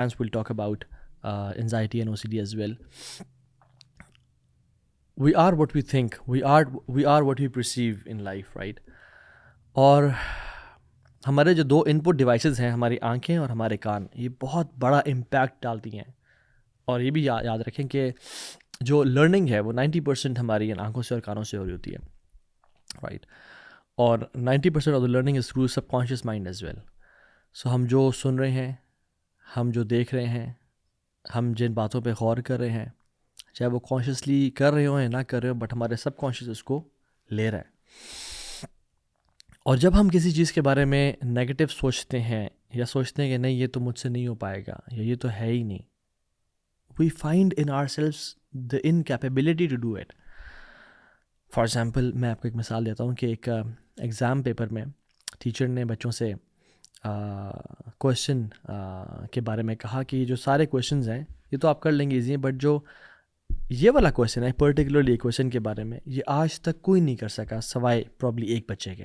and we'll talk about anxiety and OCD as well. We are what we think. We are what we perceive in life, right? اور ہمارے جو دو ان پٹ devices ہیں، ہماری آنکھیں اور ہمارے کان، یہ بہت بڑا امپیکٹ ڈالتی ہیں. اور یہ بھی یاد رکھیں کہ جو لرننگ ہے وہ 90% ہماری آنکھوں سے اور کانوں سے ہو رہی ہوتی ہے، رائٹ. اور 90% of the learning is through subconscious mind as well. So ہم جو سن رہے ہیں، ہم جو دیکھ رہے ہیں، ہم جن باتوں پہ غور کر رہے ہیں، چاہے وہ کانشیسلی کر رہے ہوں یا نہ کر رہے ہوں، بٹ ہمارے سب کانشیس اس کو لے رہا ہے. اور جب ہم کسی چیز کے بارے میں نیگیٹو سوچتے ہیں یا سوچتے ہیں کہ نہیں یہ تو مجھ سے نہیں ہو پائے گا یا یہ تو ہے ہی نہیں، we find in ourselves the incapability to do it. For example میں آپ کو ایک مثال دیتا ہوں کہ ایک ایگزام پیپر میں ٹیچر نے بچوں سے کویشچن کے بارے میں کہا کہ جو سارے کویشچنز ہیں یہ تو آپ کر لیں گے ایزی ہیں، بٹ جو یہ والا کویشچن ہے پرٹیکولرلی کویشچن کے بارے میں یہ آج تک کوئی نہیں کر سکا سوائے پرابلی ایک بچے کے،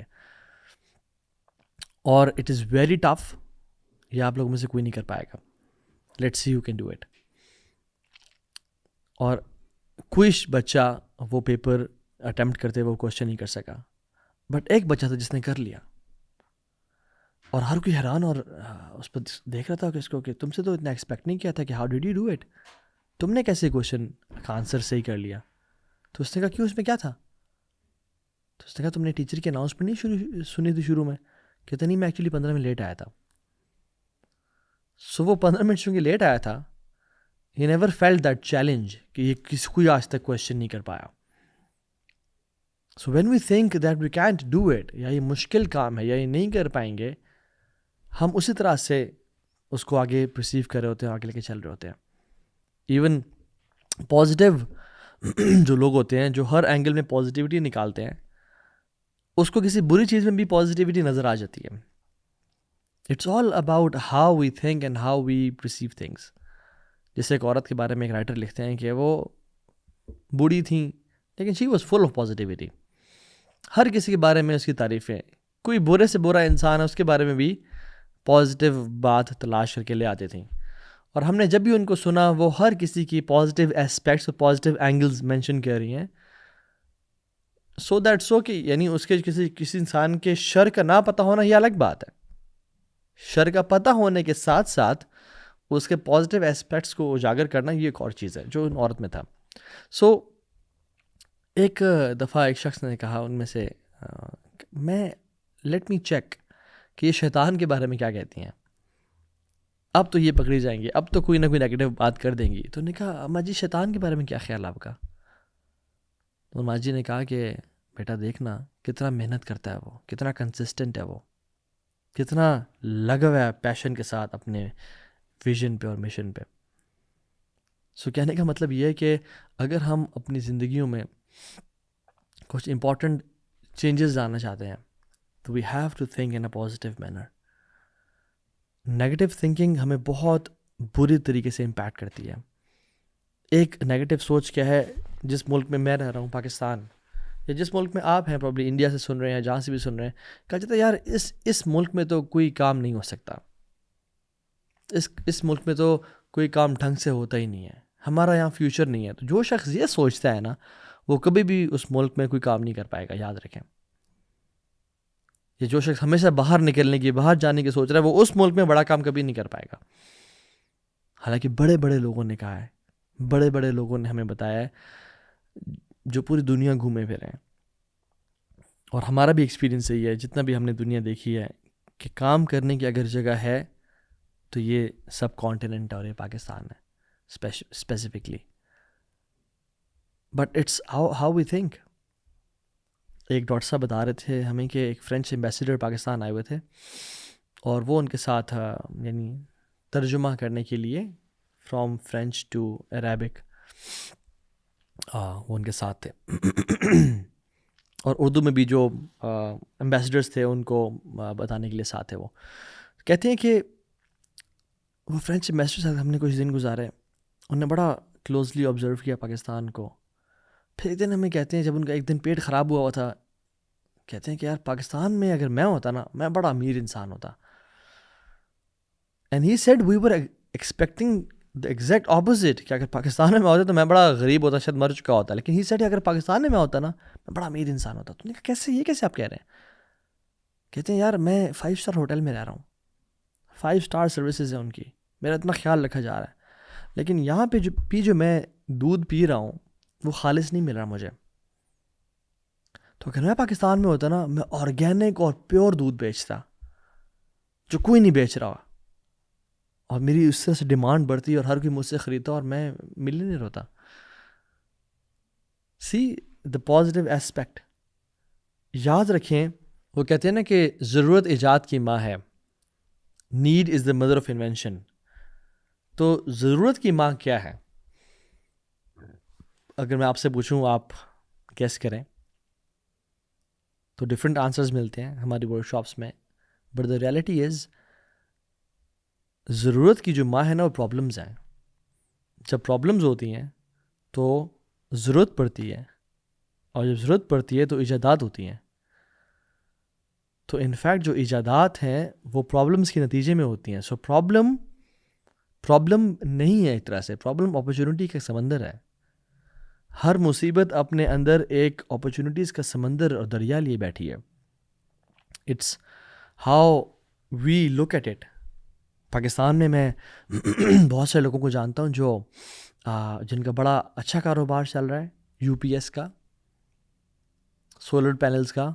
اور اٹ از ویری ٹف. یہ آپ لوگوں میں سے کوئی نہیں کر پائے گا. Let's see you can do it. اور کوئی بچہ وہ پیپر اٹیمپٹ کرتے وہ کویشچن نہیں کر سکا، بٹ ایک بچہ تھا جس نے کر لیا. اور ہر کوئی حیران اور اس پر دیکھ رہا تھا کہ اس کو کہ تم سے تو اتنا ایکسپیکٹ نہیں کیا تھا کہ how did you do it, تم نے کیسے کویشچن کا آنسر صحیح کر لیا. تو اس نے کہا کیوں، اس میں کیا تھا؟ تو اس نے کہا تم نے ٹیچر کی اناؤنسمنٹ نہیں سنی تھی شروع میں؟ کہتے نہیں، میں ایکچولی 15 منٹ لیٹ آیا تھا. سو وہ 15 منٹ چونکہ لیٹ آیا تھا، he never felt that challenge کہ یہ کسی کوئی آج تک کویشچن نہیں کر پایا. So when we think that we can't do it, یا یہ مشکل کام ہے یا یہ نہیں کر پائیں گے، ہم اسی طرح سے اس کو آگے پرسیو کر رہے ہوتے ہیں، آگے لے کے چل رہے ہوتے ہیں. ایون پازیٹیو جو لوگ ہوتے ہیں جو ہر اینگل میں پازیٹیوٹی نکالتے ہیں، اس کو کسی بری چیز میں بھی پازیٹیوٹی نظر آ جاتی ہے. It's all about how we think and how we perceive things. جیسے ایک عورت کے بارے میں ایک رائٹر لکھتے ہیں کہ وہ بوڑھی تھیں لیکن she was full of positivity. ہر کسی کے بارے میں اس کی تعریفیں، کوئی برے سے برا انسان ہے اس کے بارے میں بھی پازیٹیو بات تلاش کر کے لے آتے تھیں. اور ہم نے جب بھی ان کو سنا وہ ہر کسی کی پازیٹیو اسپیکٹس اور پازیٹیو اینگلز مینشن کر رہی ہیں. سو دیٹ سو کہ یعنی اس کے کسی انسان کے شر کا نہ پتہ ہونا یہ الگ بات ہے، شر کا پتہ ہونے کے ساتھ ساتھ اس کے پازیٹیو اسپیکٹس کو اجاگر کرنا یہ ایک اور چیز ہے جو ان عورت میں تھا. سو ایک دفعہ ایک شخص نے کہا ان میں سے، میں لیٹ می چیک کہ یہ شیطان کے بارے میں کیا کہتی ہیں، اب تو یہ پکڑی جائیں گی، اب تو کوئی نہ کوئی نیگیٹو بات کر دیں گی. تو نے کہا اماں جی شیطان کے بارے میں کیا خیال آپ کا؟ تو اماں جی نے کہا کہ بیٹا دیکھنا کتنا محنت کرتا ہے وہ، کتنا کنسسٹنٹ ہے وہ، کتنا لگا ہوا ہے پیشن کے ساتھ اپنے ویژن پہ اور مشن پہ. سو کہنے کا مطلب یہ ہے کہ اگر ہم اپنی زندگیوں میں کچھ امپورٹنٹ چینجز لانا چاہتے ہیں تو we have to think in a positive manner. Negative thinking ہمیں بہت بری طریقے سے امپیکٹ کرتی ہے. ایک نیگیٹو سوچ کیا ہے، جس ملک میں میں رہ رہا ہوں پاکستان، یا جس ملک میں آپ ہیں پرابلی انڈیا سے سن رہے ہیں، جہاں سے بھی سن رہے ہیں، کہا جاتا ہے یار اس ملک میں تو کوئی کام نہیں ہو سکتا، اس ملک میں تو کوئی کام ڈھنگ سے ہوتا ہی نہیں ہے، ہمارا یہاں فیوچر نہیں ہے. تو جو شخص یہ سوچتا ہے نا وہ کبھی بھی اس ملک میں کوئی کام نہیں کر پائے گا، یاد رکھیں. یہ جو شخص ہمیشہ باہر نکلنے کی، باہر جانے کی سوچ رہا ہے وہ اس ملک میں بڑا کام کبھی نہیں کر پائے گا. حالانکہ بڑے بڑے لوگوں نے کہا ہے، بڑے بڑے لوگوں نے ہمیں بتایا ہے جو پوری دنیا گھومے پھرے ہیں، اور ہمارا بھی ایکسپیرینس یہی ہے جتنا بھی ہم نے دنیا دیکھی ہے کہ کام کرنے کی اگر جگہ ہے تو یہ سب کانٹیننٹ اور یہ پاکستان ہے specifically. But it's how we think. ایک ڈاکٹر صاحب بتا رہے تھے ہمیں کہ ایک فرینچ ایمبیسیڈر پاکستان آئے ہوئے تھے، اور وہ ان کے ساتھ یعنی ترجمہ کرنے کے لیے فرام فرینچ ٹو عربک وہ ان کے ساتھ تھے. اور اردو میں بھی جو ایمبیسیڈرس تھے ان کو بتانے کے لیے ساتھ تھے. وہ کہتے ہیں کہ وہ فرینچ ایمبیسیڈر ساتھ ہم نے کچھ دن گزارے، انہوں نے بڑا کلوزلی آبزرو کیا پاکستان کو. پھر ایک دن ہمیں کہتے ہیں جب ان کا ایک دن پیٹ خراب ہوا تھا، کہتے ہیں کہ یار پاکستان میں اگر میں ہوتا نا میں بڑا امیر انسان ہوتا. And he said we were expecting the exact opposite کہ اگر پاکستان میں ہوتا تو میں بڑا غریب ہوتا, شاید مر چکا ہوتا, لیکن ہی سیڈ اگر پاکستان میں ہوتا نا میں بڑا امیر انسان ہوتا. تو نے کہا کیسے, یہ کیسے آپ کہہ رہے ہیں؟ کہتے ہیں یار میں 5 اسٹار ہوٹل میں رہ رہا ہوں, 5 اسٹار سروسز ہیں ان کی, میرا اتنا خیال رکھا جا رہا ہے, لیکن یہاں پہ جو میں دودھ پی رہا ہوں وہ خالص نہیں مل رہا مجھے. تو اگر میں پاکستان میں ہوتا نا میں آرگینک اور پیور دودھ بیچتا جو کوئی نہیں بیچ رہا, اور میری اس سے ڈیمانڈ بڑھتی اور ہر کوئی مجھ سے خریدتا اور میں ملینئر ہوتا. سی دا پازیٹیو ایسپیکٹ. یاد رکھیں وہ کہتے ہیں نا کہ ضرورت ایجاد کی ماں ہے, need is the mother of invention. تو ضرورت کی ماں کیا ہے؟ اگر میں آپ سے پوچھوں آپ گیس کریں تو ڈفرینٹ آنسرز ملتے ہیں ہماری ورک شاپس میں, بٹ دا ریئلٹی از ضرورت کی جو ماں ہے نا وہ پرابلمز ہیں. جب پرابلمز ہوتی ہیں تو ضرورت پڑتی ہے, اور جب ضرورت پڑتی ہے تو ایجادات ہوتی ہیں. تو انفیکٹ جو ایجادات ہیں وہ پرابلمز کے نتیجے میں ہوتی ہیں. سو پرابلم نہیں ہے ایک طرح سے, پرابلم اپرچونٹی کا سمندر ہے. ہر مصیبت اپنے اندر ایک اپرچونٹیز کا سمندر اور دریا لیے بیٹھی ہے. It's how we look at it. Pakistan میں بہت سے لوگوں کو جانتا ہوں جو جن کا بڑا اچھا کاروبار چل رہا ہے, یو پی ایس کا, سولر پینلز کا,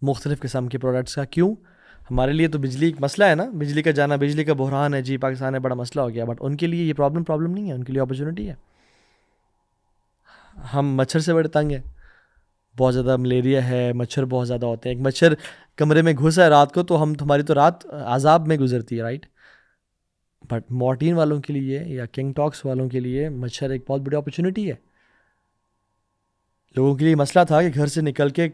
مختلف قسم کے پروڈکٹس کا. کیوں؟ ہمارے لیے تو بجلی ایک مسئلہ ہے نا, بجلی کا جانا, بجلی کا بحران ہے جی, پاکستان میں بڑا مسئلہ ہو گیا, بٹ ان کے لیے یہ پرابلم نہیں ہے, ان کے لیے اپرچونٹی ہے. ہم مچھر سے بڑے تنگ ہیں, بہت زیادہ ملیریا ہے, مچھر بہت زیادہ ہوتے ہیں. ایک مچھر کمرے میں گھسا ہے رات کو تو ہماری تو رات عذاب میں گزرتی ہے, رائٹ. بٹ مارٹین والوں کے لیے یا کنگ ٹاکس والوں کے لیے مچھر ایک بہت بڑی اپرچونٹی ہے. لوگوں کے لیے مسئلہ تھا کہ گھر سے نکل کے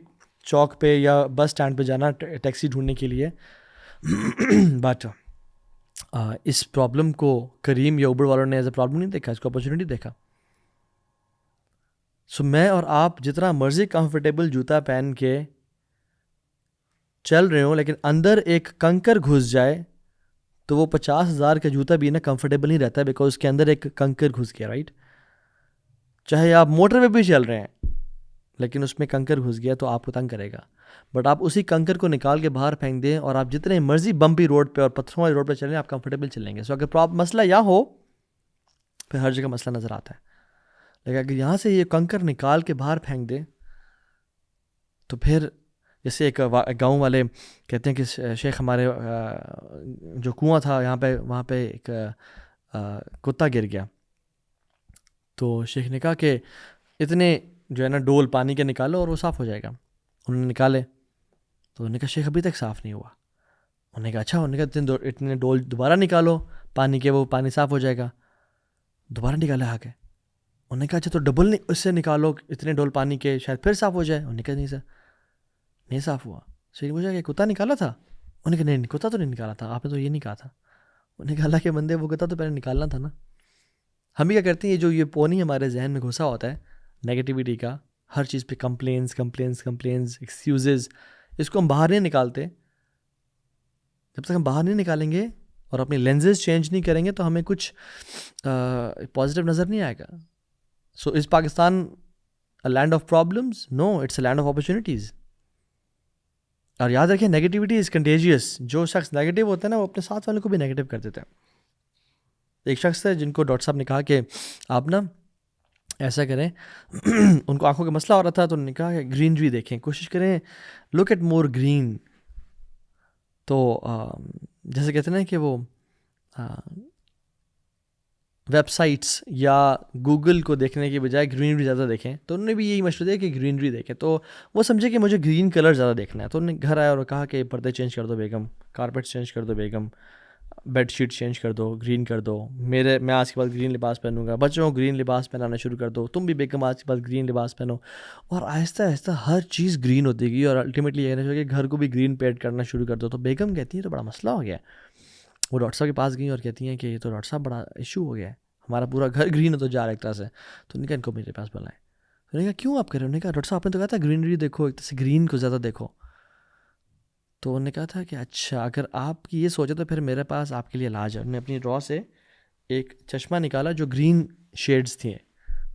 چوک پہ یا بس اسٹینڈ پہ جانا ٹیکسی ڈھونڈنے کے لیے, بٹ اس پرابلم کو کریم یا اوبر والوں نے ایز اے پرابلم نہیں دیکھا, اس کو اپرچونٹی دیکھا. سو میں اور آپ جتنا مرضی کمفرٹیبل جوتا پہن کے چل رہے ہوں, لیکن اندر ایک کنکر گھس جائے تو وہ 50,000 کا جوتا بھی نا کمفرٹیبل نہیں رہتا, بیکاز اس کے اندر ایک کنکر گھس گیا, رائٹ. چاہے آپ موٹر پہ بھی چل رہے ہیں لیکن اس میں کنکر گھس گیا تو آپ کو تنگ کرے گا, بٹ آپ اسی کنکر کو نکال کے باہر پھینک دیں اور آپ جتنے مرضی بمپی روڈ پہ اور پتھروں والی روڈ پہ چلیں آپ کمفرٹیبل چلیں گے. سو اگر مسئلہ یا ہو پھر ہر جگہ مسئلہ نظر آتا ہے, لیکن اگر یہاں سے یہ کنکر نکال کے باہر پھینک دیں تو پھر جیسے ایک گاؤں والے کہتے ہیں کہ شیخ ہمارے جو کنواں تھا یہاں پہ, وہاں پہ ایک کتا گر گیا, تو شیخ نے کہا کہ اتنے جو ہے نا ڈول پانی کے نکالو اور وہ صاف ہو جائے گا. انہوں نے نکالے تو انہوں نے کہا شیخ ابھی تک صاف نہیں ہوا. انہوں نے کہا اچھا, انہوں نے کہا اتنے ڈول دوبارہ نکالو پانی کے, وہ پانی صاف ہو جائے گا. دوبارہ نکالا آ کے, انہوں نے کہا اچھا تو ڈبل اس سے نکالو اتنے ڈول پانی کے, شاید پھر صاف ہو جائے. انہوں نے کہا نہیں سر نہیں صاف ہوا. صحیح مجھے کہ کتا نکالا تھا؟ انہوں نے کہا نہیں کتا تو نہیں نکالا تھا, آپ نے تو یہ نہیں کہا تھا. انہوں نے کہا اللہ کے بندے وہ کتا تو پہلے نکالنا تھا نا. ہم بھی کیا کرتے ہیں, یہ جو یہ پونی ہمارے ذہن میں گھسا ہوتا ہے نیگیٹیوٹی کا, ہر چیز پہ کمپلینس ایکسکیوزز, اس کو ہم باہر نہیں نکالتے. جب تک ہم باہر نہیں نکالیں گے اور اپنی لینزز چینج نہیں کریں گے تو ہمیں کچھ پازیٹیو نظر نہیں آئے گا. So is Pakistan a land of problems? No, it's a land of opportunities. اور یاد رکھیں نیگیٹیوٹی از کنٹیجیس. جو شخص نیگیٹیو ہوتا ہے نا وہ اپنے ساتھ والوں کو بھی نیگیٹیو کر دیتا ہے. ایک شخص ہے جن کو ڈاکٹر صاحب نے کہا کہ آپ نا ایسا کریں, ان کو آنکھوں کا مسئلہ ہو رہا تھا تو انہوں نے کہا کہ گرینری دیکھیں, کوشش کریں لک ایٹ مور گرین. تو جیسے کہتے ہیں نا کہ وہ ویب سائٹس یا گوگل کو دیکھنے کے بجائے گرینری زیادہ دیکھیں. تو انہوں نے بھی یہی مشورہ دیا کہ گرینری دیکھیں. تو وہ سمجھے کہ مجھے گرین کلر زیادہ دیکھنا ہے, تو انہوں نے گھر آیا اور کہا کہ پردے چینج کر دو بیگم, کارپیٹ چینج کر دو بیگم, بیڈ شیٹ چینج کر دو, گرین کر دو. میں آج کے بعد گرین لباس پہنوں گا, بچوں کو گرین لباس پہنانا شروع کر دو, تم بھی بیگم آج کے بعد گرین لباس پہنو. اور آہستہ آہستہ ہر چیز گرین ہوتی گئی اور الٹیمیٹلی یہ کہنا چاہیے کہ گھر کو بھی گرین پینٹ کرنا شروع کر دو. تو بیگم کہتی ہیں تو بڑا مسئلہ ہو گیا. وہ ڈاکٹر صاحب کے پاس گئیں اور کہتی ہیں کہ یہ تو ڈاکٹر صاحب بڑا ایشو ہو گیا ہے, ہمارا پورا گھر گرین ہوتا جا رہا ہے ایک طرح سے. تو انہوں نے کہا ان کو میرے پاس بلائیں. تو انہوں نے کہا کیوں آپ کر رہے ہیں؟ انہوں نے کہا ڈاکٹر صاحب آپ نے تو کہا تھا گرینری دیکھو, ایک طرح سے گرین کو زیادہ دیکھو. تو انہوں نے کہا تھا کہ اچھا اگر آپ کی یہ سوچے تو پھر میرے پاس آپ کے لیے علاج ہے. انہوں نے اپنی ڈرا سے ایک چشمہ نکالا جو گرین شیڈز تھیں.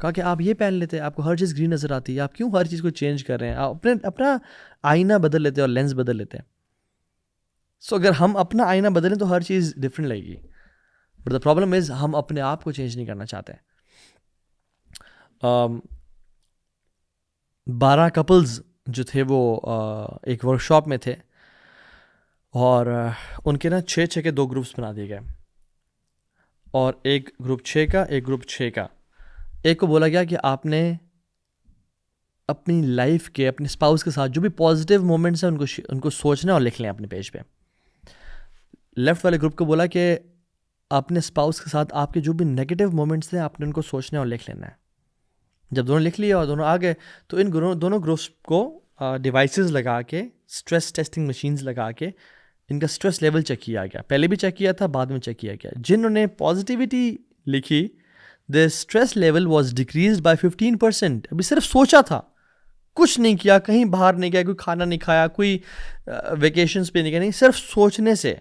کہا کہ آپ یہ پہن لیتے, آپ کو ہر چیز گرین نظر آتی ہے, آپ کیوں ہر چیز کو چینج کر رہے ہیں, آپ اپنا آئینہ بدل لیتے اور لینس بدل لیتے ہیں. سو اگر ہم اپنا آئینہ بدلیں تو ہر چیز ڈفرینٹ لگے گی, بٹ دا پرابلم از ہم اپنے آپ کو چینج نہیں کرنا چاہتے. 12 کپلز جو تھے وہ ایک ورک شاپ میں تھے, اور ان کے نا 6 کے 2 گروپس بنا دیے گئے, اور ایک گروپ 6 کا, ایک گروپ 6 کا. ایک کو بولا گیا کہ آپ نے اپنی لائف کے اپنے اسپاؤس کے ساتھ جو بھی پازیٹیو مومنٹس ہیں ان کو سوچنا اور لکھ لیں اپنے پیج پہ. لیفٹ والے گروپ کو بولا کہ اپنے اسپاؤس کے ساتھ آپ کے جو بھی نگیٹو مومنٹس ہیں آپ نے ان کو سوچنا اور لکھ لینا ہے. جب دونوں لکھ لیا اور دونوں آ گئے تو ان دونوں گروپس کو ڈیوائسز لگا کے, اسٹریس ٹیسٹنگ مشینز لگا کے ان کا اسٹریس لیول چیک کیا گیا. پہلے بھی چیک کیا تھا, بعد میں چیک کیا گیا. جنہوں نے پازیٹیوٹی لکھی the stress level was decreased by 15%. ابھی صرف سوچا تھا, کچھ نہیں کیا, کہیں باہر نہیں گیا, کوئی کھانا نہیں کھایا, کوئی ویکیشنز پہ نہیں گیا, نہیں, صرف سوچنے سے.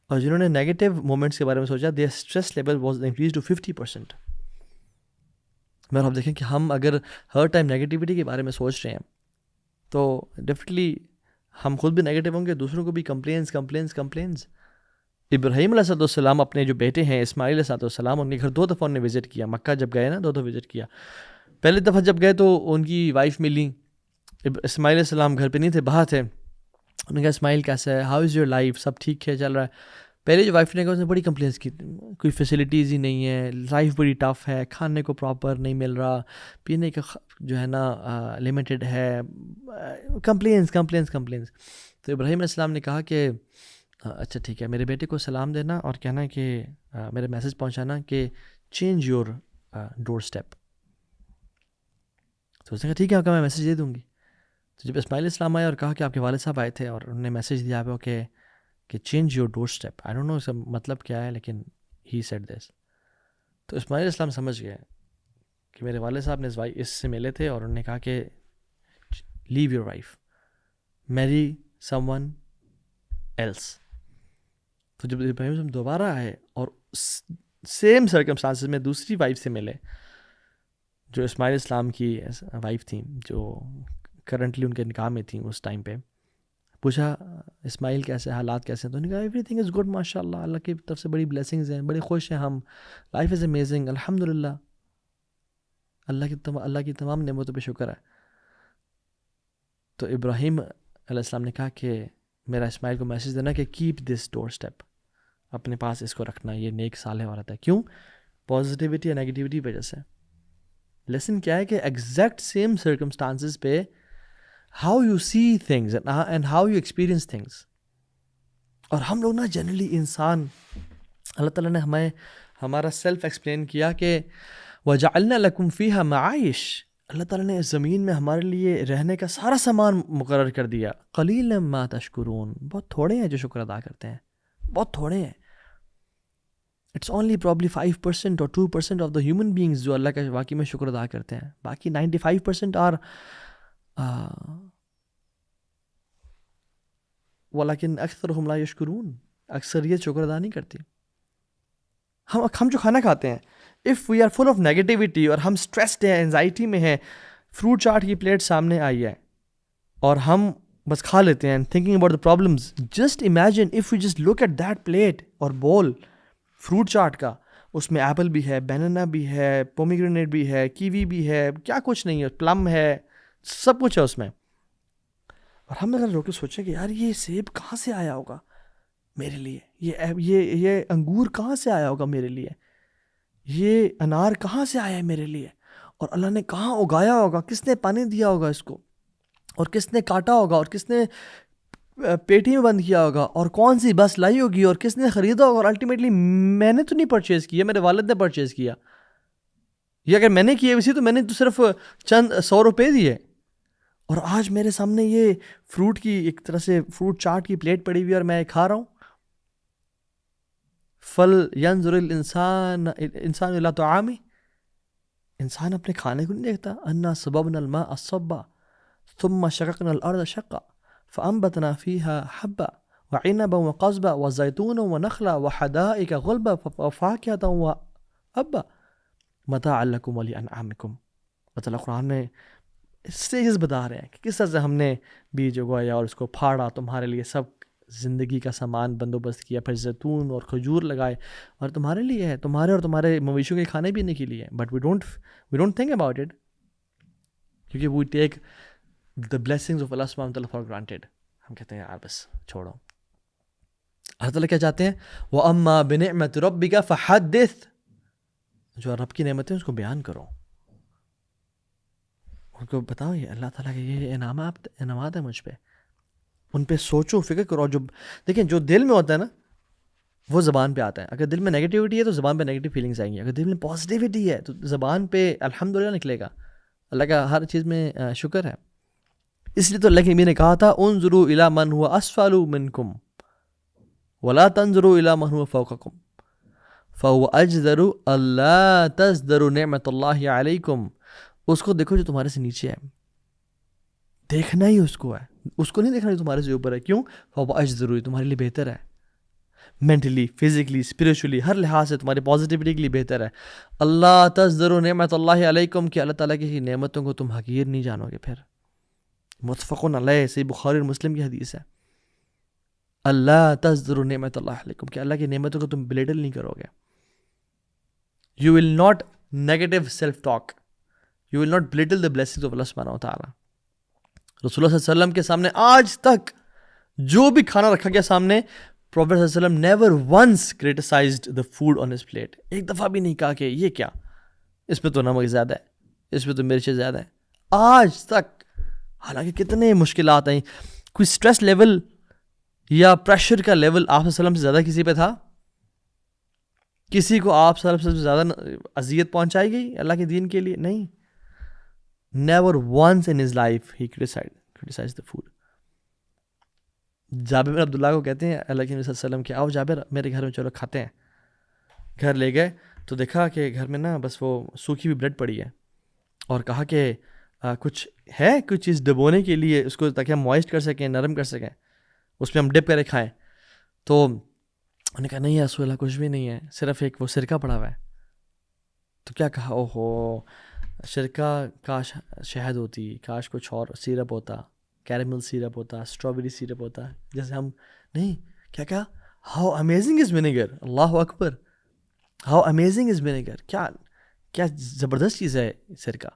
اور جنہوں نے نیگیٹو مومنٹس کے بارے میں سوچا their stress level was increased to 50%. مگر آپ دیکھیں کہ ہم اگر ہر ٹائم نیگیٹیوٹی کے بارے میں سوچ رہے ہیں تو ڈیفینیٹلی ہم خود بھی نیگیٹو ہوں گے, دوسروں کو بھی کمپلینز. ابراہیم علیہ السلام اپنے جو بیٹے ہیں اسماعیل علیہ السلام, ان کے گھر 2 دفعہ انہوں نے وزٹ کیا. مکہ جب گئے نا 2 دفعہ وزٹ کیا. پہلی دفعہ جب گئے تو ان کی وائف ملی, اسماعیل علیہ السلام گھر پہ نہیں تھے, باہر تھے. انہوں نے کہا اسماعیل کیسا ہے, ہاؤ از یور لائف, سب ٹھیک ہے, چل رہا ہے. پہلے جو وائف نے کہا اس نے بڑی کمپلینس کی, کوئی فیسلٹیز ہی نہیں ہے, لائف بڑی ٹف ہے, کھانے کو پراپر نہیں مل رہا, پینے کا جو ہے نا لمیٹڈ ہے, کمپلینس. تو ابراہیم علیہ السلام نے کہا کہ اچھا ٹھیک ہے, میرے بیٹے کو سلام دینا اور کہنا کہ میرے میسج پہنچانا کہ چینج یور ڈور اسٹیپ. تو اس نے کہا ٹھیک ہے, میں میسج دے دوں گی. تو جب اسماعیل السلام آئے اور کہا کہ آپ کے والد صاحب آئے تھے اور انہوں نے میسج دیا آپ کو کہ change your doorstep, I don't know اس کا مطلب کیا ہے, لیکن ہی سیڈ دس. تو اسماعیل السلام سمجھ گئے کہ میرے والد صاحب نے اس سے ملے تھے اور انہوں نے کہا کہ لیو یور وائف, میری سم ون ایلس. تو جب ابراہیم دوبارہ آئے اور سیم سرکمسٹانسز میں دوسری وائف سے ملے جو اسماعیل السلام کی وائف تھیں, جو کرنٹلی ان کے نکاح میں تھیں اس ٹائم پہ, پوچھا اسماعیل کیسے, حالات کیسے ہیں؟ تو انہوں نے کہا ایوری تھنگ از گڈ, ماشاء اللہ, اللہ کی طرف سے بڑی بلیسنگز ہیں, بڑے خوش ہیں ہم, لائف از امیزنگ, الحمد للہ, اللہ کی تمام نعمتوں پہ شکر ہے. تو ابراہیم علیہ السلام نے کہا کہ میرا اسماعیل کو میسج دینا کہ کیپ دس ڈور اسٹیپ, اپنے پاس اس کو رکھنا, یہ نیک صالح عورت ہے. کیوں؟ پازیٹیوٹی یا نیگیٹیوٹی کی وجہ سے. لیسن کیا ہے کہ ایگزیکٹ سیم سرکمسٹانسز پہ how you see things and how you experience things. اور ہم لوگ نا جنرلی انسان, اللہ تعالیٰ نے ہمیں ہمارا سیلف ایکسپلین کیا کہ وَجَعَلْنَا لَكُمْ فِيهَا مَعَائِشْ, اللہ تعالیٰ نے اس زمین میں ہمارے لیے رہنے کا سارا سامان مقرر کر دیا. قَلِيلًا مَا تَشْكُرُونَ, بہت تھوڑے ہیں جو شکر ادا کرتے ہیں, بہت تھوڑے ہیں. اٹس اونلی پرابلی 5% اور 2% آف دا ہیومن بینگز جو اللہ کا واقعی میں شکر ادا کرتے ہیں. باقی 95% آر وَلَكِنْ أَكْثَرُهُمْ لَا يَشْكُرُونَ, اکثریت شکر ادا نہیں کرتی. ہم جو کھانا کھاتے ہیں, if we are full of negativity اور ہم اسٹریسڈ ہیں, انزائٹی میں ہیں, فروٹ چاٹ کی پلیٹ سامنے آئی ہے اور ہم بس کھا لیتے ہیں, thinking about the problems. Just imagine if you just look at that plate اور بول فروٹ چاٹ کا, اس میں ایپل بھی ہے, بینانا بھی ہے, پومیگرینیٹ بھی ہے, کیوی بھی ہے, کیا کچھ نہیں ہے, پلم ہے, سب کچھ ہے اس میں. اور ہم اگر روک کے سوچیں کہ یار یہ سیب کہاں سے آیا ہوگا میرے لیے, یہ انگور کہاں سے آیا ہوگا میرے لیے, یہ انار کہاں سے آیا ہے میرے لیے, اور اللہ نے کہاں اگایا ہوگا, کس نے پانی دیا ہوگا اس کو, اور کس نے کاٹا ہوگا, اور کس نے پیٹی میں بند کیا ہوگا, اور کون سی بس لائی ہوگی, اور کس نے خریدا ہوگا. اور الٹیمیٹلی میں نے تو نہیں پرچیز کیا, میرے والد نے پرچیز کیا. یہ اگر میں نے کیے ویسے تو میں نے تو صرف چند 100 روپے دیے, اور آج میرے سامنے یہ فروٹ کی ایک طرح سے فروٹ چاٹ کی پلیٹ پڑی ہوئی اور میں کھا رہا ہوں. فل ینظر الانسان الی طعامہ, انسان اپنے کھانے کو نہیں دیکھتا. انا صببنا الماء صبا ثم شققنا الارض شقا فأنبتنا فيها حبا وعنبا وقضبا وزيتونا ونخلا وحدائق غلبا وفاكهة وأبا متاعا لكم ولأنعامكم. اللہ قرآن میں اسٹیجز بتا رہے ہیں کہ کس طرح سے ہم نے بیج اگایا اور اس کو پھاڑا، تمہارے لیے سب زندگی کا سامان بندوبست کیا، پھر زیتون اور کھجور لگائے اور تمہارے لیے ہے، تمہارے اور تمہارے مویشیوں کے کھانے پینے کے لیے. But we don't think about it, کیونکہ we take the blessings of اللہ سبحانہ وتعالیٰ فار گرانٹیڈ. ہم کہتے ہیں یار بس چھوڑو. اللہ تعالیٰ کیا چاہتے ہیں؟ وَأَمَّا بِنِعْمَةِ رَبِّكَ فَحَدِّثْ، جو رب کی نعمتیں اس کو بیان کرو، ان کو بتاؤ یہ اللہ تعالیٰ کے یہ انعامات ہیں مجھ پہ، ان پہ سوچو، فکر کرو. جو دیکھیں جو دل میں ہوتا ہے نا وہ زبان پہ آتا ہے. اگر دل میں نیگیٹیوٹی ہے تو زبان پہ نیگیٹو فیلنگس آئیں گی، اگر دل میں پازیٹیوٹی ہے تو زبان پہ الحمدللہ نکلے گا. اللہ کا ہر چیز میں شکر ہے. اس لیے تو اللہ کے نبی نے کہا تھا انظروا الی من هو اسفل منکم ولا تنظروا الی من هو فوقکم فهو اجدر الا تزدروا نعمت اللہ علیکم. اس کو دیکھو جو تمہارے سے نیچے ہے، دیکھنا ہی اس کو ہے، اس کو نہیں دیکھنا جو تمہارے سے اوپر ہے. کیوں؟ فهو اجدر، تمہارے لیے بہتر ہے، مینٹلی، فزیکلی، اسپریچولی، ہر لحاظ سے تمہاری پازیٹیوٹی کے لیے بہتر ہے. اللہ تزدروا نعمت اللہ علیکم، کہ اللہ تعالیٰ کی نعمتوں کو تم حقیر نہیں جانو گے. پھر متفقن علیہ، صحیح بخاری اور مسلم کی حدیث ہے. اللہ تزدروا نعمت اللہ علیکم، کہ اللہ کی نعمتوں کو تم بلیڈل نہیں کرو گے. You will not negative self talk, you will not belittle the blessings of اللہ سبحانہ و تعالیٰ. رسول اللہ صلی اللہ علیہ وسلم کے سامنے آج تک جو بھی کھانا رکھا گیا سامنے، پروفیٹ صلی اللہ علیہ وسلم never once criticised the food on his plate. ایک دفعہ بھی نہیں کہا کہ یہ کیا، اس پہ تو نمک زیادہ ہے، اس پہ تو مرچیں زیادہ ہیں. آج تک، حالانکہ کتنے مشکلات آئیں، کوئی سٹریس لیول یا پریشر کا لیول آپ صلی اللہ علیہ وسلم سے زیادہ کسی پہ تھا؟ کسی کو آپ صلی اللہ علیہ وسلم سے زیادہ اذیت پہنچائی گئی اللہ کے دین کے لیے؟ نہیں. Never once in his life he criticized the food. Jabir bin Abdullah کو کہتے ہیں اللہ کے نبی صلی اللہ علیہ وسلم کہ آؤ جابر میرے گھر میں چلو کھاتے ہیں. گھر لے گئے تو دیکھا کہ گھر میں نا بس وہ سوکھی ہوئی بریڈ پڑی ہے، اور کہا کہ کچھ ہے کچھ چیز ڈبونے کے لیے اس کو، تاکہ ہم موائسٹ کر سکیں، نرم کر سکیں، اس پہ ہم ڈپ کرے کھائیں. تو انہوں نے کہا نہیں رسول اللہ کچھ بھی نہیں ہے، صرف ایک وہ سرکہ پڑا ہوا ہے. تو کیا کہا، اوہو سرکہ، کاش شہد ہوتی، کاش کچھ اور سیرپ ہوتا، کیرمل سیرپ ہوتا، اسٹرابیری سیرپ ہوتا، جیسے ہم نہیں. کیا کہا، how amazing is vinegar. Allah Akbar, how amazing is vinegar. کیا زبردست چیز ہے سرکہ.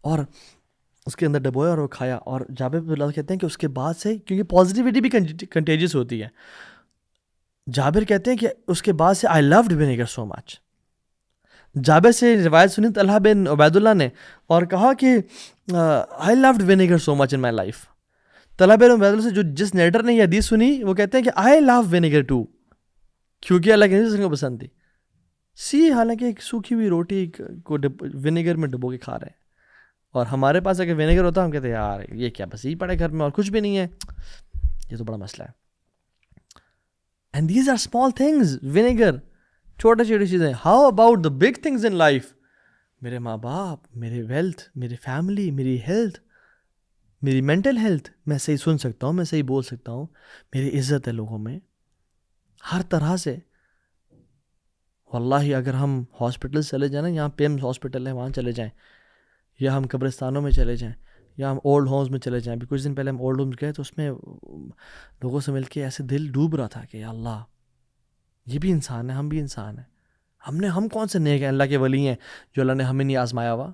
اور اس کے اندر ڈبویا اور وہ کھایا. اور جابر بن عبداللہ کہتے ہیں کہ اس کے بعد سے، کیونکہ پازیٹیوٹی بھی کنٹیجیس ہوتی ہے، جابر کہتے ہیں کہ اس کے بعد سے آئی لوڈ ونیگر سو مچ. جابر سے روایت سنی طلحہ بن عبید اللہ نے، اور کہا کہ I loved vinegar so much in my life. Talha bin Ubaidullah سے جس نیٹر نے یہ حدیث سنی وہ کہتے ہیں کہ آئی لو ونیگر ٹو، کیونکہ اللہ کے نبی کو پسند تھی. حالانکہ ایک سوکھی ہوئی روٹی کو ونیگر میں ڈبو کے کھا رہے ہیں، اور ہمارے پاس اگر ونیگر ہوتا ہم کہتے ہیں یار یہ کیا، بس یہی پڑے گھر میں اور کچھ بھی نہیں ہے. یہ تو بڑا مسئلہ ہے. And these are small things. ونیگر چھوٹی چھوٹی چیزیں. How about the big things in life? میرے ماں باپ، میرے ویلتھ، میری فیملی، میری ہیلتھ، میری مینٹل ہیلتھ. میں صحیح سن سکتا ہوں، میں صحیح بول سکتا ہوں، میری عزت ہے لوگوں میں ہر طرح سے. واللہ اگر ہم ہاسپٹل چلے جائیں نا، یہاں پیمز ہاسپٹل ہے وہاں چلے جائیں، یا ہم قبرستانوں میں چلے جائیں، یا ہم اولڈ ہومز میں چلے جائیں. ابھی کچھ دن پہلے ہم اولڈ ہومز گئے تو اس میں لوگوں سے مل کے ایسے دل ڈوب رہا تھا کہ یا اللہ یہ بھی انسان ہے، ہم بھی انسان ہیں. ہم کون سے نیک ہیں، اللہ کے ولی ہیں جو اللہ نے ہمیں نہیں آزمایا ہوا،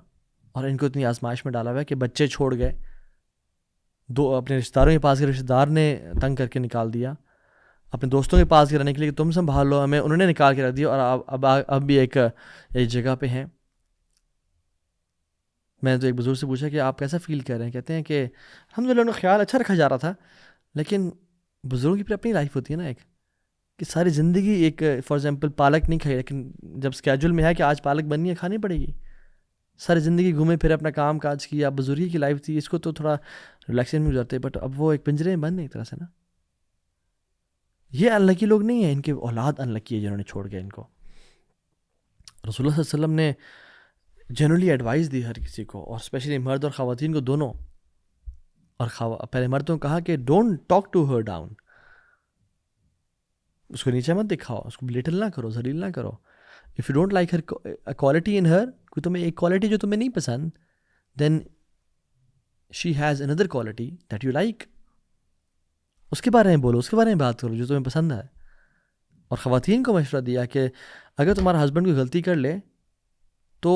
اور ان کو اتنی آزمائش میں ڈالا ہوا ہے کہ بچے چھوڑ گئے، اپنے رشتہ داروں کے پاس کے رشتہ دار نے تنگ کر کے نکال دیا، اپنے دوستوں کے پاس کے رہنے کے لیے کہ تم سنبھال لو ہمیں، انہوں نے نکال کے رکھ دیا. اور اب بھی ایک جگہ پہ ہیں. میں نے تو ایک بزرگ سے پوچھا کہ آپ کیسا فیل کر رہے ہیں؟ کہتے ہیں کہ الحمدللہ ان کا خیال اچھا رکھا جا رہا تھا، لیکن بزرگوں کی پھر اپنی لائف ہوتی ہے نا، ایک کہ ساری زندگی ایک فار ایگزامپل پالک نہیں کھائی، لیکن جب اسکیجول میں ہے کہ آج پالک بننی ہے کھانی پڑے گی، ساری زندگی گھومے پھر اپنا کام کاج کیا، بزرگی کی لائف تھی، اس کو تو تھوڑا ریلیکسیشن میں گزارتے، بٹ اب وہ ایک پنجرے میں بند ہے ایک طرح سے نا. یہ انلکی لوگ نہیں ہیں، ان کے اولاد انلکی ہے جنہوں نے چھوڑ گیا ان کو. رسول اللہ صلی اللہ علیہ وسلم نے جنرلی ایڈوائز دی ہر کسی کو، اور اسپیشلی مرد اور خواتین کو دونوں. اور پہلے مردوں نے کہا کہ don't talk to her down, اس کو نیچے مت دکھاؤ، اس کو بلیٹل نہ کرو، ذلیل نہ کرو. If you don't like her quality in her, کوئی تمہیں ایک کوالٹی جو تمہیں نہیں پسند، دین شی ہیز اندر کوالٹی دیٹ یو لائک. اس کے بارے میں بولو، اس کے بارے میں بات کرو جو تمہیں پسند ہے. اور خواتین کو مشورہ دیا کہ اگر تمہارا ہسبینڈ کوئی غلطی کر لے تو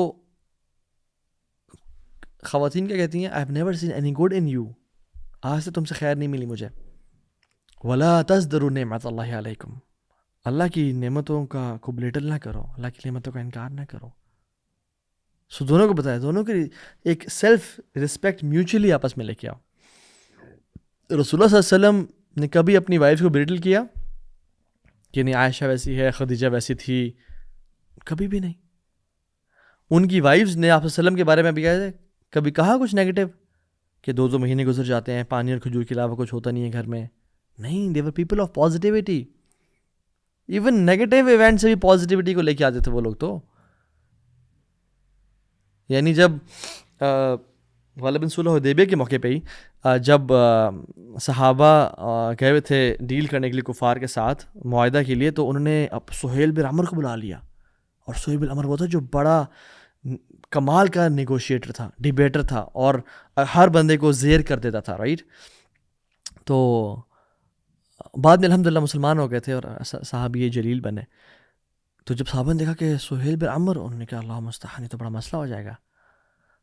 خواتین کیا کہتی ہیں، I have never seen any good in you, آج سے تم سے خیر نہیں ملی مجھے. ولا تزدروا نعمت اللہ علیکم، اللہ کی نعمتوں کا کو بلیٹل نہ کرو، اللہ کی نعمتوں کا انکار نہ کرو. سو دونوں کو بتایا، دونوں کی ایک سیلف رسپیکٹ میوچولی آپس میں لے کے آؤ. رسول اللہ صلی اللہ علیہ وسلم نے کبھی اپنی وائف کو بلیٹل کیا کہ نہیں عائشہ ویسی ہے، خدیجہ ویسی تھی؟ کبھی بھی نہیں. ان کی وائفز نے آپ صلی اللہ علیہ وسلم کے بارے میں بھی کبھی کہا کچھ نیگیٹو کہ 2 مہینے گزر جاتے ہیں، پانی اور کھجور کے علاوہ کچھ ہوتا نہیں ہے گھر میں؟ نہیں. They were people of positivity. Even negative event سے بھی پازیٹیوٹی کو لے کے آتے تھے وہ لوگ. تو یعنی جب غالباً صلح حدیبیہ کے موقع پہ ہی جب صحابہ گئے ہوئے تھے ڈیل کرنے کے لیے کفار کے ساتھ معاہدہ کے لیے، تو انہوں نے اب سہیل بن عمر کو بلا لیا. اور سہیل بن عمر وہ تھا جو بڑا کمال کا نیگوشیٹر تھا، ڈیبیٹر تھا، اور ہر بندے کو زیر کر دیتا تھا، رائٹ. تو بعد میں الحمدللہ مسلمان ہو گئے تھے اور صحابی جلیل بنے. تو جب صحابہ نے دیکھا کہ سہیل بن عمر، انہوں نے کہا اللہ مستعان، یہ تو بڑا مسئلہ ہو جائے گا.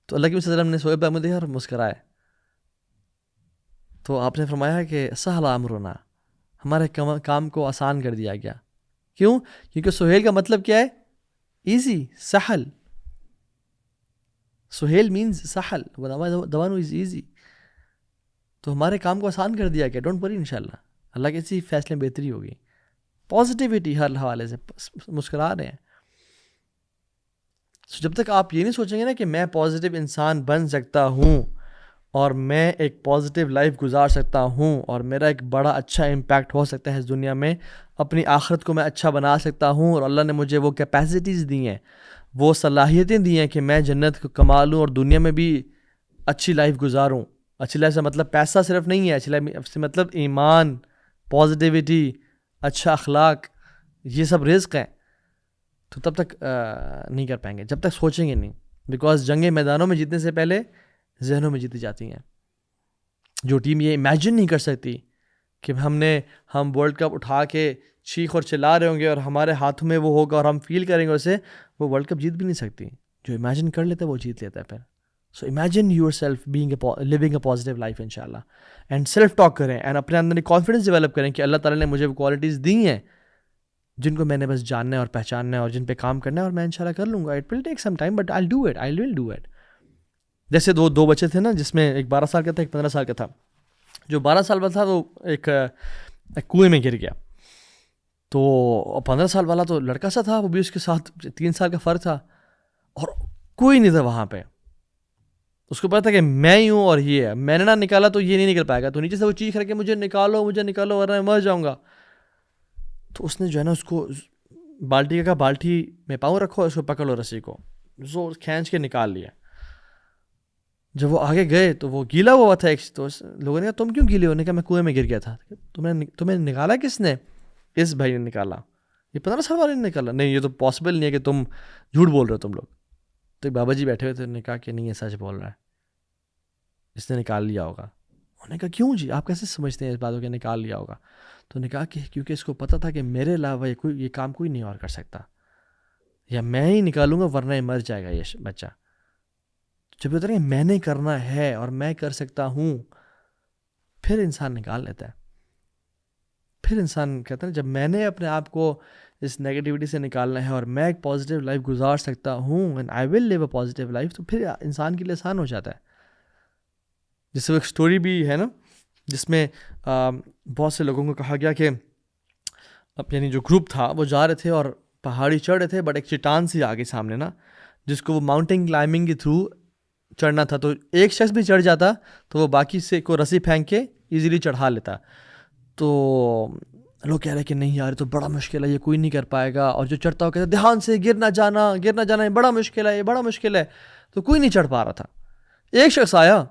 تو اللہ کے صلی اللہ علیہ وسلم نے سہیل بن عمر دیکھا اور مسکرائے. تو آپ نے فرمایا کہ سہل امرنا، ہمارے کام کو آسان کر دیا گیا. کیوں؟ کیونکہ سہیل کا مطلب کیا ہے؟ ایزی، سہل. سہیل مینز سہل، دوانو از ایزی. تو ہمارے کام کو آسان کر دیا گیا. ڈونٹ وری، انشاءاللہ اللہ کے اسی فیصلے میں بہتری ہوگی. پازیٹیوٹی ہر حوالے سے مسکرا رہے ہیں. جب تک آپ یہ نہیں سوچیں گے نا کہ میں پازیٹیو انسان بن سکتا ہوں اور میں ایک پازیٹیو لائف گزار سکتا ہوں اور میرا ایک بڑا اچھا امپیکٹ ہو سکتا ہے اس دنیا میں، اپنی آخرت کو میں اچھا بنا سکتا ہوں، اور اللہ نے مجھے وہ کیپیسٹیز دی ہیں، وہ صلاحیتیں دی ہیں کہ میں جنت کو کما لوں اور دنیا میں بھی اچھی لائف گزاروں. اچھی لائف سے مطلب پیسہ صرف نہیں ہے، اچھی لائف سے مطلب ایمان، پازیٹیوٹی، اچھا اخلاق، یہ سب رزق ہیں. تو تب تک نہیں کر پائیں گے جب تک سوچیں گے نہیں. بیکاز جنگیں میدانوں میں جیتنے سے پہلے ذہنوں میں جیتی جاتی ہیں. جو ٹیم یہ امیجن نہیں کر سکتی کہ ہم ورلڈ کپ اٹھا کے چیخ اور چلا رہے ہوں گے اور ہمارے ہاتھوں میں وہ ہوگا اور ہم فیل کریں گے اسے، وہ ورلڈ کپ جیت بھی نہیں سکتی. جو امیجن کر لیتا ہے وہ جیت لیتا ہے پھر. So imagine yourself living a positive life انشاءاللہ، اینڈ سیلف ٹاک کریں اینڈ اپنے اندر ایک کانفیڈنس ڈیولپ کریں کہ اللہ تعالیٰ نے مجھے وہ کوالٹیز دی ہیں جن کو میں نے بس جاننا ہے اور پہچاننا ہے اور جن پہ کام کرنا ہے، اور میں انشاءاللہ کر لوں گا. It will take some time but I will do it. جیسے دو بچے تھے نا، جس میں ایک 12 سال کا تھا، ایک 15 سال کا تھا. جو 12 سال والا تھا وہ ایک کنویں میں گر گیا. تو 15 سال والا تو لڑکا سا تھا، وہ بھی اس کے ساتھ 3 سال کا فرق تھا، اور کوئی نہیں تھا وہاں پہ. اس کو پتا تھا کہ میں ہی ہوں اور یہ ہے، میں نے نہ نکالا تو یہ نہیں نکل پائے گا. تو نیچے سے وہ چیخ رہا کہ مجھے نکالو ورنہ میں مر جاؤں گا. تو اس نے جو ہے نا اس کو بالٹی کا کہا بالٹی میں پاؤں رکھو، اس کو پکڑ لو، رسی کو زور کھینچ کے نکال لیا. جب وہ آگے گئے تو وہ گیلا ہوا تھا. تو لوگوں نے کہا تم کیوں گیلے ہو؟ نے کہا میں کنویں میں گر گیا تھا. تمہیں نکالا کس نے؟ اس بھائی نے نکالا. یہ 15 سال والے نے نکالا. نہیں، یہ تو پاسبل نہیں ہے کہ تم جھوٹ بول رہے ہو تم لوگ. تو ایک بابا جی بیٹھے ہوئے تھے، انہوں نے کہا کہ نہیں یہ سچ بول رہا ہے، اس نے نکال لیا ہوگا. انہوں نے کہا کیوں جی، آپ کیسے سمجھتے ہیں اس بات کو کہ نکال لیا ہوگا؟ تو نے کہا کہ کیونکہ اس کو پتہ تھا کہ میرے علاوہ یہ کام کوئی نہیں اور کر سکتا، یا میں ہی نکالوں گا ورنہ یہ مر جائے گا یہ بچہ. جب یہ میں نے کرنا ہے اور میں کر سکتا ہوں، پھر انسان نکال لیتا ہے. پھر انسان کہتا ہے جب میں نے اپنے آپ کو اس نیگیٹیوٹی سے نکالنا ہے اور میں ایک پازیٹیو لائف گزار سکتا ہوں، and I will live a positive life, تو پھر انسان کے لیے آسان ہو جاتا ہے. جس سے ایک اسٹوری بھی ہے نا، جس میں بہت سے لوگوں کو کہا گیا کہ یعنی جو گروپ تھا وہ جا رہے تھے اور پہاڑی چڑھ رہے تھے، بٹ ایک چٹان سی آگے سامنے نا، جس کو وہ ماؤنٹین کلائمبنگ کے تھرو چڑھنا تھا. تو ایک شخص بھی چڑھ جاتا تو وہ باقی سے کو رسی پھینک کے ایزیلی چڑھا لیتا. تو لوگ کہہ رہے کہ نہیں یار تو بڑا مشکل ہے، یہ کوئی نہیں کر پائے گا. اور جو چڑھتا ہو کہتا دھیان سے گر نہ جانا، یہ بڑا مشکل ہے. تو کوئی نہیں چڑھ پا رہا تھا. ایک شخص آیا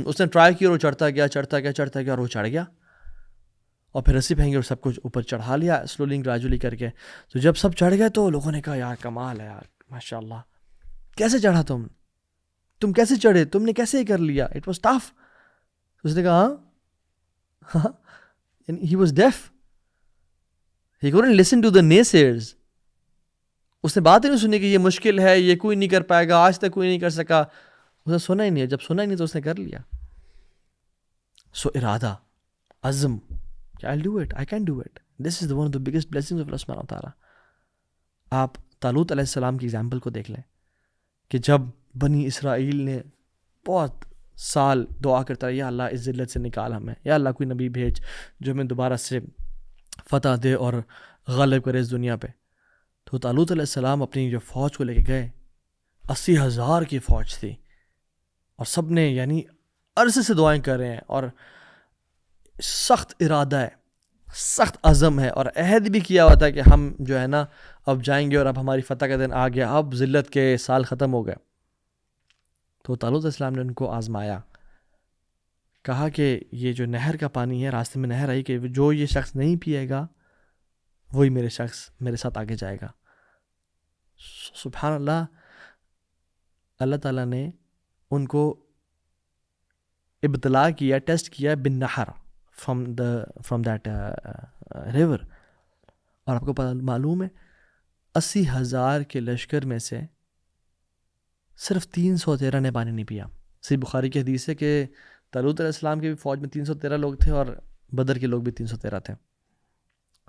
اس نے ٹرائی کیا اور وہ چڑھتا گیا اور وہ چڑھ گیا اور پھر رسی پھینکی اور سب کچھ اوپر چڑھا لیا سلولی گریجولی کر کے. تو جب سب چڑھ گئے تو لوگوں نے کہا یار کمال ہے یار ماشاء اللہ, کیسے چڑھا تم کیسے چڑھے, تم نے کیسے کر لیا, اٹ واز ٹف. اس نے کہا ہاں he was deaf, he couldn't listen to the naysayers. اس نے بات ہی نہیں سنی کہ یہ مشکل ہے, یہ کوئی نہیں کر پائے گا, آج تک کوئی نہیں کر سکا. اس نے سنا ہی نہیں, جب سنا ہی نہیں تو اس نے کر لیا. سو ارادہ, عزم, I'll do it, I can do it. This is one of the biggest blessings of Allah subhanahu wa ta'ala. آپ طالوت علیہ السلام کی ایگزامپل کو دیکھ لیں کہ جب بنی اسرائیل نے بہت سال دعا کرتا ہے یا اللہ اس ذلت سے نکال ہمیں, یا اللہ کوئی نبی بھیج جو ہمیں دوبارہ سے فتح دے اور غالب کرے اس دنیا پہ. تو طالوت علیہ السلام اپنی جو فوج کو لے کے گئے, 80,000 کی فوج تھی, اور سب نے یعنی عرصے سے دعائیں کر رہے ہیں, اور سخت ارادہ ہے, سخت عزم ہے, اور عہد بھی کیا ہوا تھا کہ ہم جو ہے نا اب جائیں گے اور اب ہماری فتح کا دن آ گیا, اب ذلت کے سال ختم ہو گئے. تو طالوت علیہ السلام نے ان کو آزمایا, کہا کہ یہ جو نہر کا پانی ہے, راستے میں نہر آئی کہ جو یہ شخص نہیں پیے گا وہی میرے ساتھ آگے جائے گا. سبحان اللہ, اللہ تعالیٰ نے ان کو ابتلا کیا, ٹیسٹ کیا بن نہر فرام دیٹ ریور. اور آپ کو معلوم ہے 80,000 کے لشکر میں سے صرف 313 نے پانی نہیں پیا. صحیح بخاری کی حدیث ہے کہ طالوت علیہ السلام کی بھی فوج میں 313 لوگ تھے اور بدر کے لوگ بھی 313 تھے.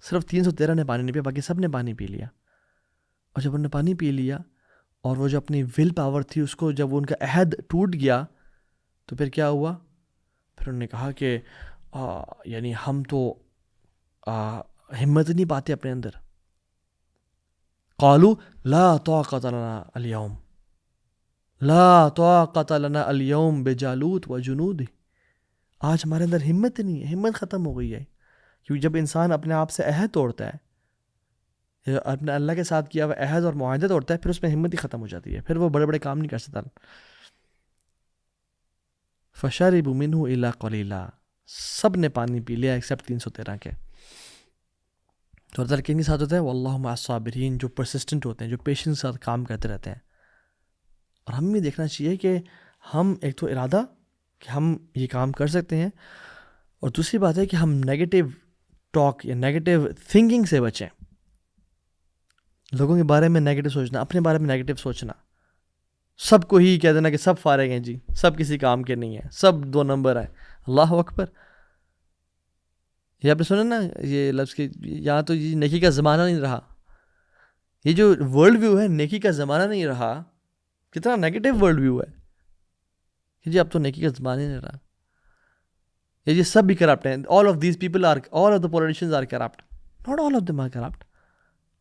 صرف 313 نے پانی نہیں پیا, باقی سب نے پانی پی لیا. اور جب انہوں نے پانی پی لیا اور وہ جو اپنی ول پاور تھی اس کو جب ان کا عہد ٹوٹ گیا تو پھر کیا ہوا, پھر انہوں نے کہا کہ یعنی ہم تو ہمت نہیں پاتے اپنے اندر. قالوا لا طاقت لنا اليوم, لا طاقت لنا اليوم بجالوت وجنودہ. آج ہمارے اندر ہمت نہیں ہے, ہمت ختم ہو گئی ہے. کیونکہ جب انسان اپنے آپ سے عہد توڑتا ہے, اپنے اللہ کے ساتھ کیا ہوا عہد اور معاہدہ توڑتا ہے, پھر اس میں ہمت ہی ختم ہو جاتی ہے, پھر وہ بڑے بڑے کام نہیں کر سکتا. فشربوا منہ الا قلیلا, سب نے پانی پی لیا ایکسیپٹ 313 کے. تو اللہ کے ساتھ ہوتا ہے واللہ مع الصابرین, جو پرسسٹنٹ ہوتے ہیں, جو پیشنس کے ساتھ کام کرتے رہتے ہیں. اور ہم بھی دیکھنا چاہیے کہ ہم ایک تو ارادہ کہ ہم یہ کام کر سکتے ہیں, اور دوسری بات ہے کہ ہم نیگیٹو ٹاک یا نیگیٹو تھنکنگ سے بچیں. لوگوں کے بارے میں نیگیٹو سوچنا, اپنے بارے میں نیگیٹو سوچنا, سب کو ہی کہہ دینا کہ سب فارغ ہیں جی, سب کسی کام کے نہیں ہیں, سب 2 نمبر ہیں. اللہ اکبر. یہ آپ نے سنا نا یہ لفظ کہ یہاں تو یہ نیکی کا زمانہ نہیں رہا. یہ جو ورلڈ ویو ہے نیکی کا زمانہ نہیں رہا, کتنا نیگیٹو ورلڈ ویو ہے کہ جی اب تو نیکی کا زمانہ نہیں رہا. یہ سب بھی کرپٹ ہیں. all of these people are, all of the politicians are corrupt. not all of them are corrupt.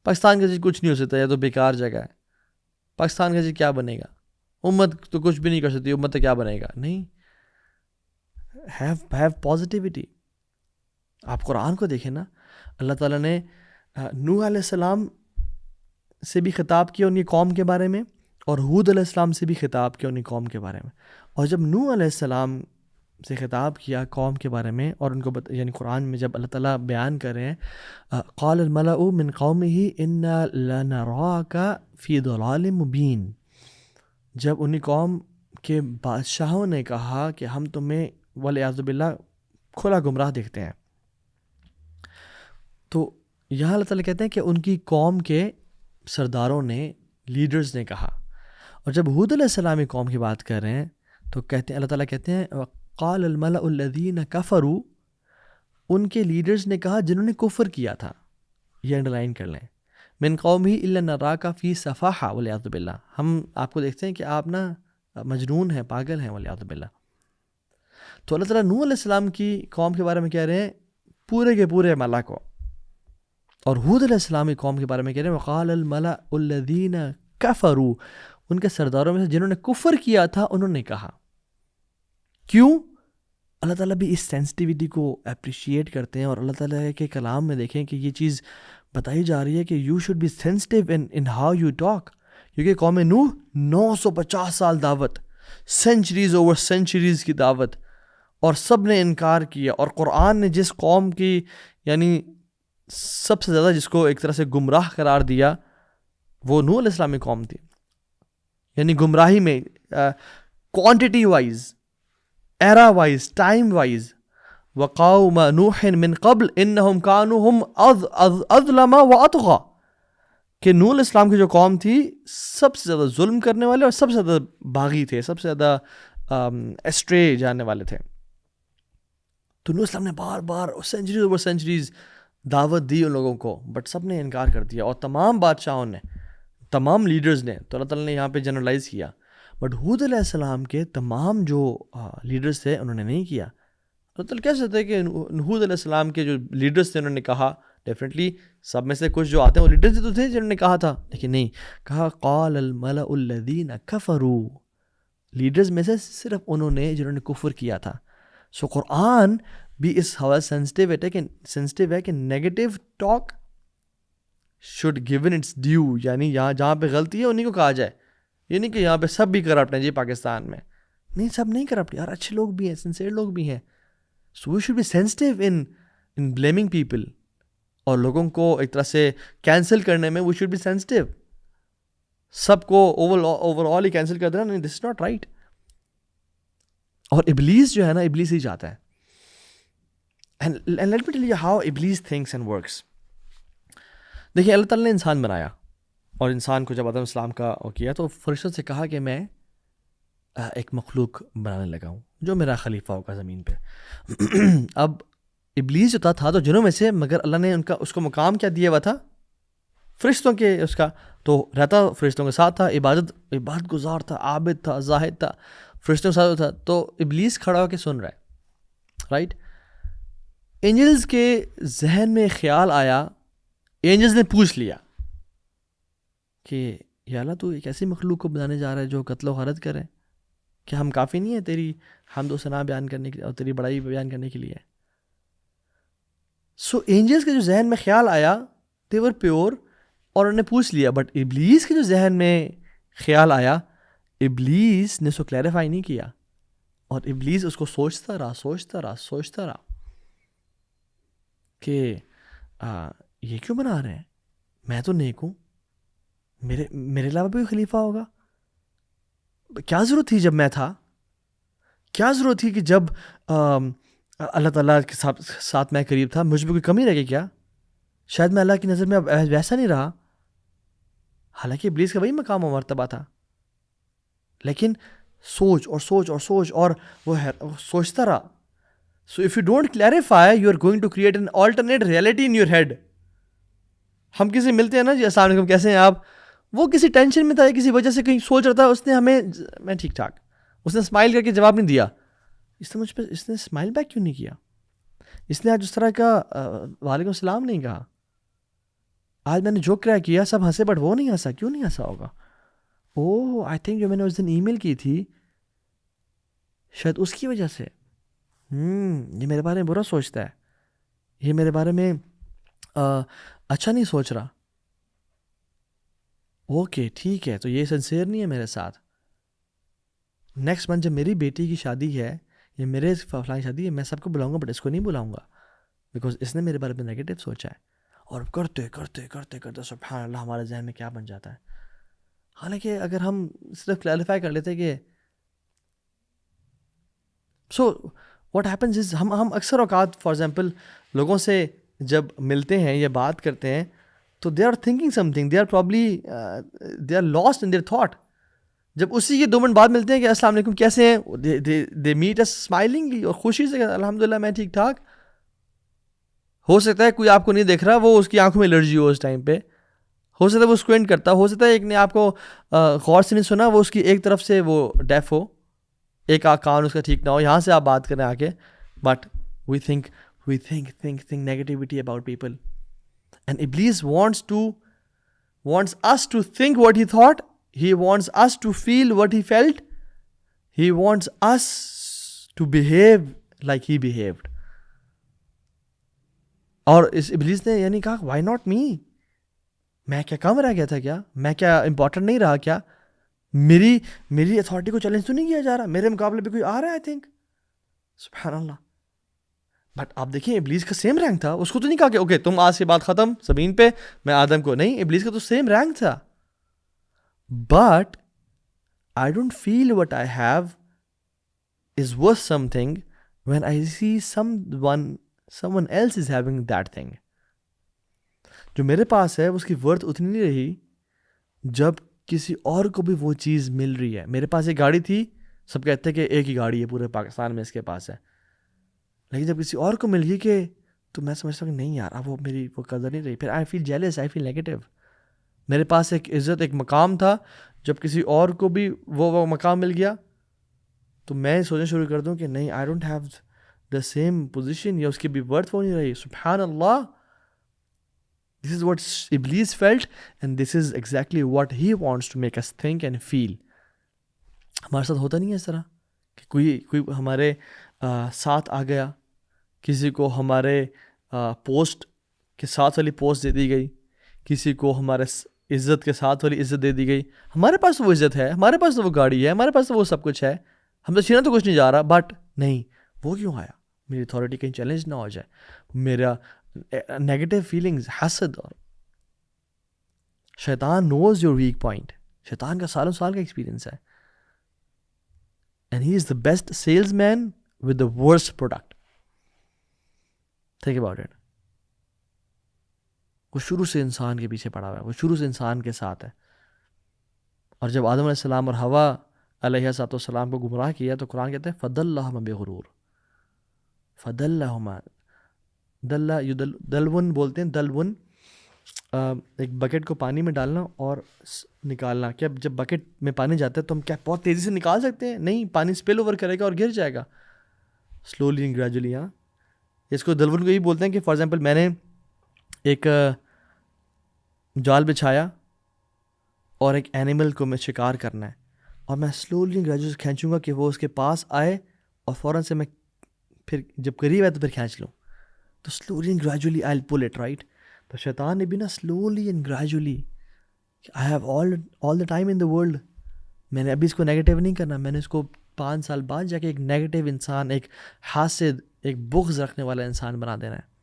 Pakistan کا جی کچھ نہیں ہو سکتا, یہ تو بیکار جگہ ہے. پاکستان کا جی کیا بنے گا, امت تو کچھ بھی نہیں کر سکتی, امت تو کیا بنے گا. نہیں, have positivity. آپ قرآن کو دیکھیں نا, اللہ تعالیٰ نے نوح علیہ السلام سے بھی خطاب کیا ان کی قوم کے بارے میں, اور ہود علیہ السلام سے بھی خطاب کیا ان کی قوم کے بارے میں. اور جب نوح علیہ السلام سے خطاب کیا قوم کے بارے میں, اور ان کو یعنی قرآن میں جب اللہ تعالیٰ بیان کر رہے ہیں قال الملأ من قومه انا لنراك فی ضلال مبین, جب ان کی قوم کے بادشاہوں نے کہا کہ ہم تمہیں والعیاذ باللہ کھلا گمراہ دیکھتے ہیں. تو یہاں اللہ تعالیٰ کہتے ہیں کہ ان کی قوم کے سرداروں نے, لیڈرز نے کہا. اور جب ہود علیہ السلام کی قوم کی بات کر رہے ہیں تو کہتے ہیں, اللہ تعالیٰ کہتے ہیں قال الملأ الذین کفروا, ان کے لیڈرز نے کہا جنہوں نے کفر کیا تھا, یہ انڈرلائن کر لیں, من قومہ الا نراک فی صفاحہ والعیاذ باللہ, ہم آپ کو دیکھتے ہیں کہ آپ نا مجنون ہیں, پاگل ہیں والعیاذ باللہ. تو اللہ تعالیٰ نوح علیہ السلام کی قوم کے بارے میں کہہ رہے ہیں پورے کے پورے ملا کو, اور ہود علیہ السلام کی قوم کے بارے میں کہہ رہے ہیں وقال الملأ الذین کفروا, ان کے سرداروں میں سے جنہوں نے کفر کیا تھا انہوں نے کہا. کیوں؟ اللہ تعالیٰ بھی اس سینسٹیوٹی کو اپریشیٹ کرتے ہیں, اور اللہ تعالیٰ کے کلام میں دیکھیں کہ یہ چیز بتائی جا رہی ہے کہ you should be sensitive in how you talk. کیونکہ قوم نوح 950 سال دعوت, سینچریز اوور سینچریز کی دعوت, اور سب نے انکار کیا. اور قرآن نے جس قوم کی یعنی سب سے زیادہ جس کو ایک طرح سے گمراہ قرار دیا وہ نوح علیہ السلام کی قوم تھی. یعنی گمراہی میں کوانٹٹی وائز, ایرا وائز, ٹائم وائز. وقوم نوح من قبل انہم کانوا ہم اظلم واطغى, کہ نوح علیہ السلام کی جو قوم تھی سب سے زیادہ ظلم کرنے والے اور سب سے زیادہ باغی تھے, سب سے زیادہ اسٹرے جانے والے تھے. تو نوح علیہ السلام نے بار بار سینچریز اوور سینچریز دعوت دی ان لوگوں کو, بٹ سب نے انکار کر دیا. اور تمام بادشاہوں نے, تمام لیڈرز نے, تو اللہ تعالیٰ نے یہاں پہ جنرلائز کیا, بٹ ہود علیہ السلام کے تمام جو لیڈرز تھے انہوں نے نہیں کیا. اللہ تعالیٰ کہہ سکتے ہیں کہ ہود علیہ السلام کے جو لیڈرز تھے انہوں نے کہا, ڈیفینیٹلی سب میں سے کچھ جو آتے ہیں وہ لیڈرز تو تھے جنہوں نے کہا تھا, لیکن نہیں کہا قال الملأ الذین کفروا, لیڈرز میں سے صرف انہوں نے جنہوں نے کفر کیا تھا. سو قرآن بھی اس حوالے سینسٹیو ہے کہ negative talk should given its due, یعنی یہاں جہاں پہ غلطی ہے انہیں کو کہا جائے. یہ نہیں کہ یہاں پہ سب بھی کرپٹ ہیں جی پاکستان میں, نہیں سب نہیں کرپٹ یار, اچھے لوگ بھی ہیں, سنسیئر لوگ بھی ہیں. So we should be sensitive in blaming people, اور لوگوں کو ایک طرح سے کینسل کرنے میں وی شوڈ بی سینسٹیو. سب کو اوور آل ہی کینسل کر دینا, نہیں, دس از ناٹ رائٹ. اور ابلیس جو ہے نا, ابلیس ہی چاہتا ہے. And let me tell you how Iblis thinks and works. دیکھیے اللہ تعالیٰ نے انسان بنایا, اور انسان کو جب آدم السلام کا کیا تو فرشتوں سے کہا کہ میں ایک مخلوق بنانے لگا ہوں جو میرا خلیفہ ہوگا زمین پہ. اب ابلیس جو تھا تو جنوں میں سے, مگر اللہ نے اس کو مقام کیا دیا ہوا تھا, فرشتوں کے اس کا, تو رہتا فرشتوں کے ساتھ تھا, عبادت گزار تھا, عابد تھا, زاہد تھا, فرشتوں کے ساتھ تھا. تو ابلیس کھڑا ہو کے سن رہا ہے, رائٹ. اینجلز کے ذہن میں خیال آیا, اینجلز نے پوچھ لیا کہ یا اللہ تو ایک ایسی مخلوق کو بنانے جا رہا ہے جو قتل و غارت کرے, کیا ہم کافی نہیں ہیں تیری حمد و ثنا بیان کرنے کے لیے اور تیری بڑائی بیان کرنے کے لیے؟ سو اینجلز کے جو ذہن میں خیال آیا دے ور پیور, اور انہوں نے پوچھ لیا. بٹ ابلیس کے جو ذہن میں خیال آیا, ابلیس نے اس کو کلیریفائی نہیں کیا, اور ابلیس اس کو سوچتا رہا کہ یہ کیوں بنا رہے ہیں, میں تو نیک ہوں, میرے علاوہ بھی خلیفہ ہوگا, کیا ضرورت تھی جب میں تھا, کیا ضرورت تھی کہ جب اللہ تعالیٰ کے ساتھ میں قریب تھا مجھ میں کوئی کمی رہ گئی کیا, شاید میں اللہ کی نظر میں ویسا نہیں رہا. حالانکہ ابلیس کا وہی مقام و مرتبہ تھا, لیکن سوچ اور وہ سوچتا رہا. So if you don't clarify, you are going to create an alternate reality in your head. ہم کسی ملتے ہیں نا, جی السلام علیکم کیسے ہیں آپ, وہ کسی ٹینشن میں تھا, کسی وجہ سے کہیں سوچ رہا تھا, اس نے ہمیں میں ٹھیک ٹھاک, اس نے اسمائل کر کے جواب نہیں دیا. اس نے مجھ پہ اس نے اسمائل بیک کیوں نہیں کیا, اس نے آج اس طرح کا وعلیکم السلام نہیں کہا, آج میں نے جو کیا سب ہنسے بٹ وہ نہیں ہنسا, کیوں نہیں ہنسا ہوگا؟ اوہ آئی تھنک جو میں نے اس دن ای میل کی تھی شاید اس کی وجہ سے, یہ میرے بارے میں برا سوچتا ہے, یہ میرے بارے میں اچھا نہیں سوچ رہا. اوکے ٹھیک ہے, تو یہ سنسیئر نہیں ہے میرے ساتھ. نیکسٹ منتھ جب میری بیٹی کی شادی ہے یا میرے فلاں شادی ہے, میں سب کو بلاؤں گا بٹ اس کو نہیں بلاؤں گا بیکاز اس نے میرے بارے میں نیگیٹو سوچا ہے. اور کرتے سبحان اللہ ہمارے ذہن میں کیا بن جاتا ہے. حالانکہ اگر ہم صرف کلیریفائی کر لیتے کہ سو واٹ ہیپنز از, ہم اکثر اوقات فار ایگزامپل لوگوں سے جب ملتے ہیں یا بات کرتے ہیں تو they are thinking something, they are probably they are lost in their thought. جب اسی کے 2 منٹ بعد ملتے ہیں کہ السلام علیکم کیسے ہیں, دے میٹ اس اسمائلنگلی اور خوشی سے, الحمدللہ میں ٹھیک ٹھاک. ہو سکتا ہے کوئی آپ کو نہیں دیکھ رہا, وہ اس کی آنکھوں میں الرجی ہو اس ٹائم پہ, ہو سکتا ہے وہ اسکوینٹ کرتا, ہو سکتا ہے ایک نے آپ کو غور سے نہیں سنا, وہ اس کی ایک طرف سے وہ ڈیف ہو, ایک کان اس کا ٹھیک نہ ہو, یہاں سے آپ بات کریں آ کے. But we think negativity about people, and ابلیس wants us to think what he thought, he wants us to feel what he felt, he wants us to behave like he behaved. اور اس ابلیس نے یعنی کہا وائی ناٹ می, میں کیا کم رہ گیا تھا کیا, میں کیا امپورٹنٹ نہیں رہا کیا؟ میری اتھارٹی کو چیلنج تو نہیں کیا جا رہا, میرے مقابلے پہ کوئی آ رہا ہے. آئی تھنک سبحان اللہ. بٹ آپ دیکھیں ابلیس کا سیم رینک تھا, اس کو تو نہیں کہا کہ اوکے تم آج سے بات ختم زمین پہ, میں آدم کو نہیں, ابلیس کا تو سیم رینک تھا. But I don't feel what I have is worth something when I see someone else is having that thing. جو میرے پاس ہے اس کی ورتھ اتنی نہیں رہی جب کسی اور کو بھی وہ چیز مل رہی ہے. میرے پاس ایک گاڑی تھی, سب کہتے ہیں کہ ایک ہی گاڑی ہے پورے پاکستان میں اس کے پاس ہے, لیکن جب کسی اور کو مل گئی کہ تو میں سمجھتا ہوں کہ نہیں یار اب وہ میری وہ قدر نہیں رہی. پھر I feel jealous, I feel negative. میرے پاس ایک عزت ایک مقام تھا, جب کسی اور کو بھی وہ مقام مل گیا تو میں سوچنا شروع کر دوں کہ نہیں I don't have the same position, یا اس کی بھی ورتھ وہ نہیں رہی. سبحان اللہ, دس از واٹ ابلیس felt and this is exactly what he wants to make us think and feel. ہمارے ساتھ ہوتا نہیں ہے اس طرح کہ کوئی ہمارے ساتھ آ گیا, کسی کو ہمارے پوسٹ کے ساتھ والی پوسٹ دے دی گئی, کسی کو ہمارے عزت کے ساتھ والی عزت دے دی گئی. ہمارے پاس تو وہ عزت ہے, ہمارے پاس تو وہ گاڑی ہے, ہمارے پاس تو وہ سب کچھ ہے, ہم تو چھینا تو کچھ نہیں جا رہا. بٹ نہیں, وہ کیوں آیا؟ میری اتھارٹی کہیں چیلنج نہ ہو جائے, میرا نیگیٹو فیلنگز, حسد. اور شیطان نوز یور ویک پوائنٹ. شیطان کا سالوں سال کا ایکسپیرینس ہے, and he is the best salesman with the worst product. Think about it. وہ شروع سے انسان کے پیچھے پڑا ہوا ہے, وہ شروع سے انسان کے ساتھ ہے. اور جب آدم علیہ السلام اور حوا علیہ السلام کو گمراہ کیا تو قرآن کہتے ہیں فَدَلَّهُمَا بِغُرُورٍ. فَدَلَّهُمَا دلون بولتے ہیں. دلون ایک بکٹ کو پانی میں ڈالنا اور نکالنا. کیا جب بکٹ میں پانی جاتا ہے تو ہم کیا بہت تیزی سے نکال سکتے ہیں؟ نہیں, پانی اسپل اوور کرے گا اور گر جائے گا سلولی اینڈ گریجولی. ہاں, اس کو دلون کو یہی بولتے ہیں کہ فار ایگزامپل میں نے ایک جال بچھایا اور ایک اینیمل کو میں شکار کرنا ہے, اور میں سلولی گریجولی کھینچوں گا کہ وہ اس کے پاس آئے, اور فوراً سے میں پھر جب قریب ہے تو پھر کھینچ لوں. تو slowly and gradually I will pull it, right. تو شیطان نے بھی نا slowly and gradually, I have all the time in the world, میں نے ابھی اس کو نیگیٹیو نہیں کرنا, میں نے اس کو 5 سال بعد جا کے ایک نیگیٹیو انسان, ایک حاسد, ایک بغض رکھنے والا انسان بنا دینا ہے,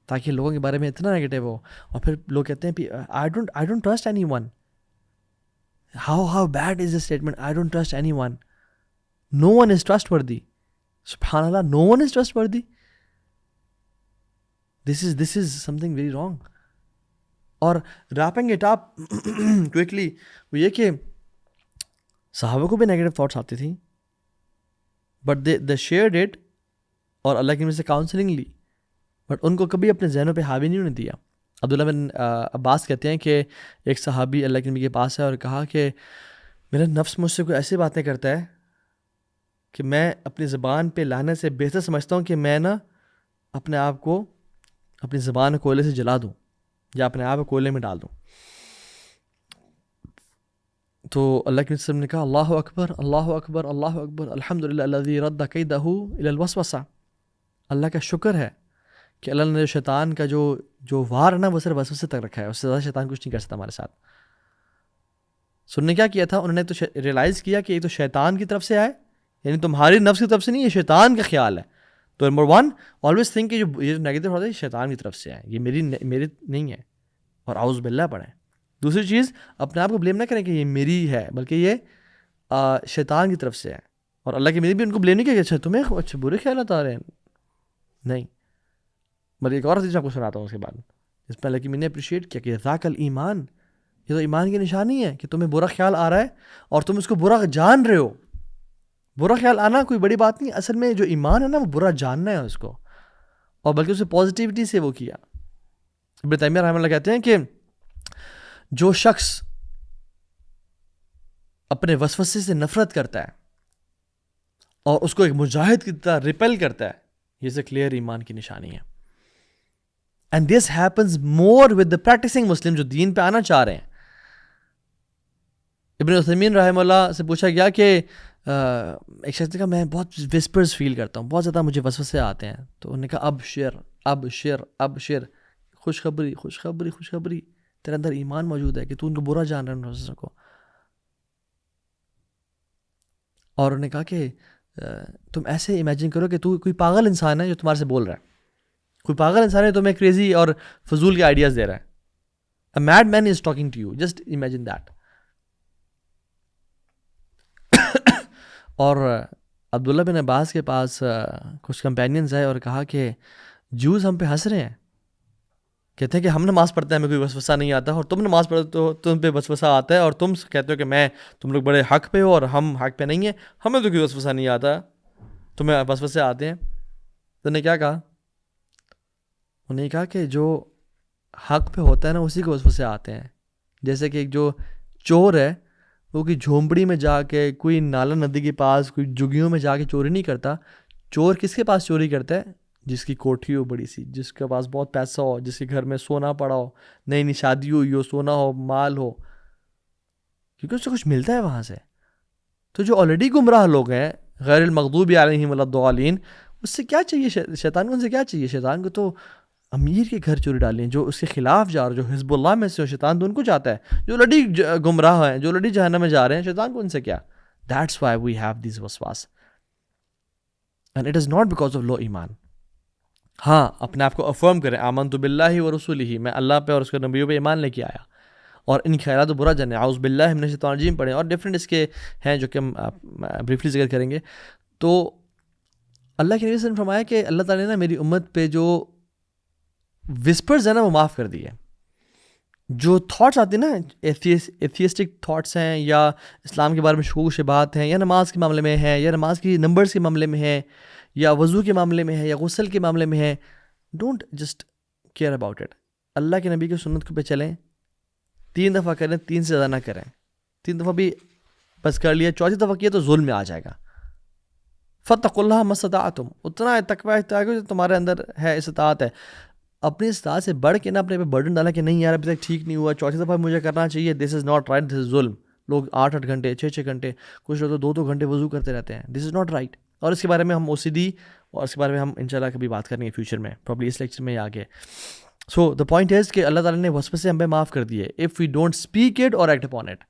تاکہ لوگوں کے بارے میں اتنا نیگیٹیو ہو. اور پھر لوگ کہتے ہیں I don't trust anyone. How bad is the statement, I don't trust anyone. No one is trustworthy. سبحان اللہ, no one is trustworthy. This is something very wrong. اور wrapping it up quickly, وہ یہ کہ صحابہ کو بھی negative thoughts آتی تھیں, بٹ دے شیئرڈ اٹ, اور اللہ کی میں سے کاؤنسلنگ لی, بٹ ان کو کبھی اپنے ذہنوں پہ حاوی نہیں ہونے دیا. عبداللہ بن عباس کہتے ہیں کہ ایک صحابی اللہ کے نبی کے پاس ہے اور کہا کہ میرا نفس مجھ سے کوئی ایسی باتیں کرتا ہے کہ میں اپنی زبان پہ لانے سے بہتر سمجھتا ہوں کہ میں نا اپنے آپ کو اپنی زبان کوئلے سے جلا دوں یا اپنے آپ کو کوئلے میں ڈال دوں. تو اللہ کے وسلم نے کہا اللہ اکبر اللہ اکبر اللہ اکبر الحمدللہ الذی رد کیدہ الی الوسوسہ. اللہ کا شکر ہے کہ اللہ نے شیطان کا جو وار ہے نا وہ صرف وسوسے تک رکھا ہے, اس سے زیادہ شیطان کچھ نہیں کر سکتا ہمارے ساتھ. سننے کیا کیا تھا, انہوں نے تو ریئلائز کیا کہ یہ تو شیطان کی طرف سے آئے, یعنی تمہاری نفس کی طرف سے نہیں, یہ شیطان کا خیال ہے. تو نمبر 1 آلویز تھنک کہ یہ جو نیگیٹو ہوتا ہے یہ شیطان کی طرف سے ہے, یہ میری نہیں ہے, اور اعوذ باللہ پڑھیں. دوسری چیز, اپنے آپ کو بلیم نہ کریں کہ یہ میری ہے, بلکہ یہ شیطان کی طرف سے ہے. اور اللہ کے میری بھی ان کو بلیم نہیں کیا کہ اچھا تمہیں اچھا برے خیالات آ رہے ہیں, نہیں. بلکہ ایک اور چیز آپ کو سناتا ہوں اس کے بعد, جس پہ اللہ کی میں نے اپریشیٹ کیا کہ ذاک الایمان, یہ تو ایمان کی نشانی ہے کہ تمہیں برا خیال آ رہا ہے اور تم اس کو برا جان رہے ہو. برا خیال آنا کوئی بڑی بات نہیں, اصل میں جو ایمان ہے نا وہ برا جاننا ہے اس کو, اور بلکہ اسے پازیٹیوٹی سے وہ کیا. ابن تیمیہ رحمہ اللہ کہتے ہیں کہ جو شخص اپنے وسوسے سے نفرت کرتا ہے اور اس کو ایک مجاہد کی طرح ریپیل کرتا ہے, یہ سے کلیئر ایمان کی نشانی ہے. And this happens more with the practicing Muslim, جو دین پہ آنا چاہ رہے ہیں. ابن عثیمین رحمہ اللہ سے پوچھا گیا کہ ایک شخص نے کہا میں بہت وسپرز فیل کرتا ہوں, بہت زیادہ مجھے وسوسے آتے ہیں. تو انہوں نے کہا ابشر, خوشخبری, تیرے اندر ایمان موجود ہے کہ تو ان کو برا جان رہا ہے ان وسوسوں کو. اور انہوں نے کہا کہ تم ایسے امیجن کرو کہ تو کوئی پاگل انسان ہے جو تمہارے سے بول رہا ہے، کوئی پاگل انسان ہے تمہیں کریزی اور فضول کے آئیڈیاز دے رہا ہے. A madman is talking to you. Just imagine that. اور عبداللہ بن عباس کے پاس کچھ کمپینینز آئے اور کہا کہ جوز ہم پہ ہنس رہے ہیں، کہتے ہیں کہ ہم نماز پڑھتے ہیں ہمیں کوئی وسوسہ نہیں آتا، اور تم نماز پڑھتے ہو تم پہ وسوسہ آتا ہے، اور تم کہتے ہو کہ تم لوگ بڑے حق پہ ہو اور ہم حق پہ نہیں ہیں، ہمیں تو کوئی وسوسہ نہیں آتا، تمہیں وسوسے آتے ہیں. تو نے کیا کہا؟ انہوں نے کہا کہ جو حق پہ ہوتا ہے نا اسی کو وسوسے آتے ہیں. جیسے کہ جو چور ہے وہ کوئی جھونپڑی میں جا کے، کوئی نالا ندی کے پاس، کوئی جگیوں میں جا کے چوری نہیں کرتا. چور کس کے پاس چوری کرتا ہے؟ جس کی کوٹھی ہو بڑی سی، جس کے پاس بہت پیسہ ہو، جس کے گھر میں سونا پڑا ہو، نئی نئی شادی ہوئی ہو، سونا ہو، مال ہو، کیونکہ اس سے کچھ ملتا ہے وہاں سے. تو جو آلریڈی گمراہ لوگ ہیں، غیر المغضوب علیہم ولا الضالین، اس سے کیا چاہیے شیطان کو؟ ان سے کیا چاہیے؟ شیطان کو تو امیر کے گھر چوری ڈالیں، جو اس کے خلاف جا رہے، جو حزب اللہ میں سے ہو، شیطان تو ان کو چاہتا ہے. جو لڑی گمراہ ہیں، جو لڑی جہنم میں جا رہے ہیں، شیطان کو ان سے کیا؟ That's why we have these waswas. And it is not because of low ایمان. ہاں، اپنے آپ کو افرم کریں، آمنت باللہ ورسولہ، میں اللہ پہ اور اس کے نبیوں پہ ایمان لے کے آیا، اور ان خیرات و برا جانے، اعوذ باللہ من الشیطان الرجیم پڑھیں، اور ڈفرینٹ اس کے ہیں جو کہ ہم بریفلی ذکر کریں گے. تو اللہ کے نبی صلی اللہ علیہ وسلم نے فرمایا کہ اللہ تعالیٰ نے میری امت پہ جو وسپرز ہیں نا وہ معاف کر دی ہے. جو تھاٹس آتے ہیں نا، ایتھیسٹک تھاٹس ہیں، یا اسلام کے بارے میں شکوک و شبہات ہیں، یا نماز کے معاملے میں ہیں، یا نماز کی نمبرز کے معاملے میں ہیں، یا وضو کے معاملے میں ہے، یا غسل کے معاملے میں ہے، don't just care about it. اللہ کے نبی کی سنت پہ چلیں، 3 دفعہ کریں، 3 سے زیادہ نہ کریں. 3 دفعہ بھی بس کر لیا، 4تھی دفعہ کیا تو ظلم میں آ جائے گا. فاتقوا اللہ ما استطعتم، اتنا تقوی جو تمہارے اندر ہے، استطاعت ہے. اپنی استطاعت سے بڑھ کے نہ اپنے پہ برڈن ڈالا کہ نہیں یار ابھی تک ٹھیک نہیں ہوا، 4تھی دفعہ مجھے کرنا چاہیے، دس از ناٹ رائٹ، دس از ظلم. لوگ 8 گھنٹے 6 گھنٹے، کچھ لوگ تو 2 گھنٹے وضو کرتے رہتے ہیں، دس از ناٹ رائٹ. اور اس کے بارے میں ہم OCD اور اس کے بارے میں ہم انشاءاللہ کبھی بات کریں گے فیوچر میں، پرابلی اس لیکچر میں ہی آگے. سو دا پوائنٹ از کہ اللہ تعالیٰ نے وسوسے ہم پہ معاف کر دیے if we don't speak it or act upon it,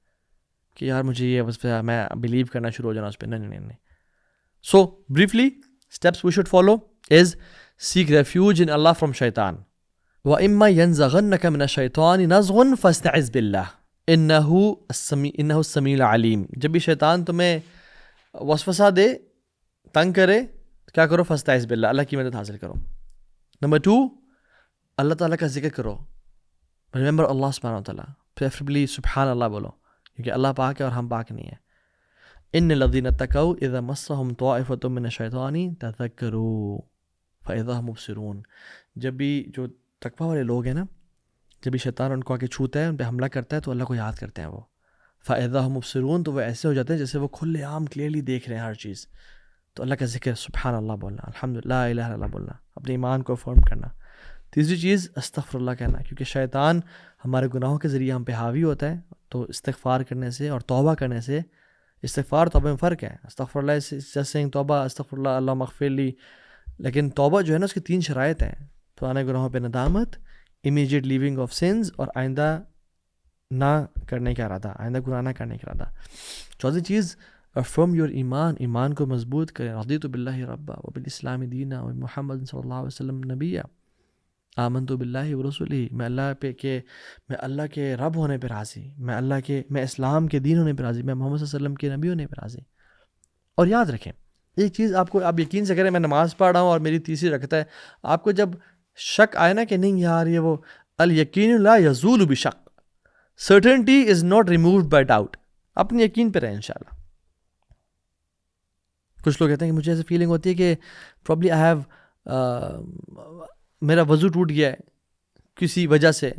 کہ یار مجھے یہ وسوسہ، میں بلیو کرنا شروع ہو جانا اس پہ. نہیں. So briefly steps we should follow is seek refuge in اللہ فرام شیطان، وَإِمَّا يَنزَغَنَّكَ مِنَ الشَّيْطَانِ نَزْغٌ فَاسْتَعِذْ بِاللَّهِ إِنَّهُ السَّمِيعُ الْعَلِيمُ. جب بھی شیطان تمہیں وسوسہ دے، تنگ کرے، کیا کرو؟ فاستعذ باللہ، اللہ کی مدد حاصل کرو. نمبر 2، اللہ تعالیٰ کا ذکر کرو، ریممبر اللہ سبحانہ وتعالیٰ، پریفریبلی سبحان اللہ بولو، کیونکہ اللہ پاک ہے اور ہم پاک نہیں ہیں. ان الذین اتقوا اذا مسهم طائفة من الشیطان تذکروا فاذا هم مبصرون. جب بھی جو تقویٰ والے لوگ ہیں نا، جب بھی شیطان ان کو آ کے چھوتا ہے، ان پہ حملہ کرتا ہے، تو اللہ کو یاد کرتے ہیں وہ. فاذا هم مبصرون، تو وہ ایسے ہو جاتے ہیں جیسے وہ کھلے عام کلیئرلی دیکھ رہے ہیں ہر چیز. تو اللہ کا ذکر، سبحان اللہ بولنا، الحمدللہ، لا الہ الا اللہ بولنا، اپنے ایمان کو افرم کرنا. تیسری چیز استغفر اللہ کہنا، کیونکہ شیطان ہمارے گناہوں کے ذریعے ہم پہ حاوی ہوتا ہے. تو استغفار کرنے سے اور توبہ کرنے سے، استغفار توبہ میں فرق ہے. استغفر اللہ جسٹ سیئنگ توبہ، استغفر اللہ، اللہم اغفر لی. لیکن توبہ جو ہے نا اس کی 3 شرائط ہیں: پرانے گناہوں پہ ندامت، امیجیٹ لیونگ آف سنز، اور آئندہ نہ کرنے کا ارادہ، آئندہ گناہ نہ کرنے کا ارادہ. چوتھی چیز فرم یور ایمان، ایمان کو مضبوط کریں. رضیت باللہ ربا وبالاسلام دینا ومحمد صلی اللہ علیہ وسلم نبیہ، آمنت باللہ ورسولہ، میں اللہ کے رب ہونے پہ راضی، میں اسلام کے دین ہونے پہ راضی، میں محمد صلی اللہ علیہ وسلم کے نبی ہونے پہ راضی. اور یاد رکھیں ایک چیز، آپ یقین سے کریں، میں نماز پڑھ رہا ہوں اور میری تیسری رکعت ہے، آپ کو جب شک آئے نا کہ نہیں یار یہ وہ، الیقین لا یزول بشک، certainty is not removed by doubt, اپنے یقین پہ رہیں انشاءاللہ. کچھ لوگ کہتے ہیں کہ مجھے ایسی فیلنگ ہوتی ہے کہ پرابلی آئی ہیو، میرا وضو ٹوٹ گیا ہے کسی وجہ سے.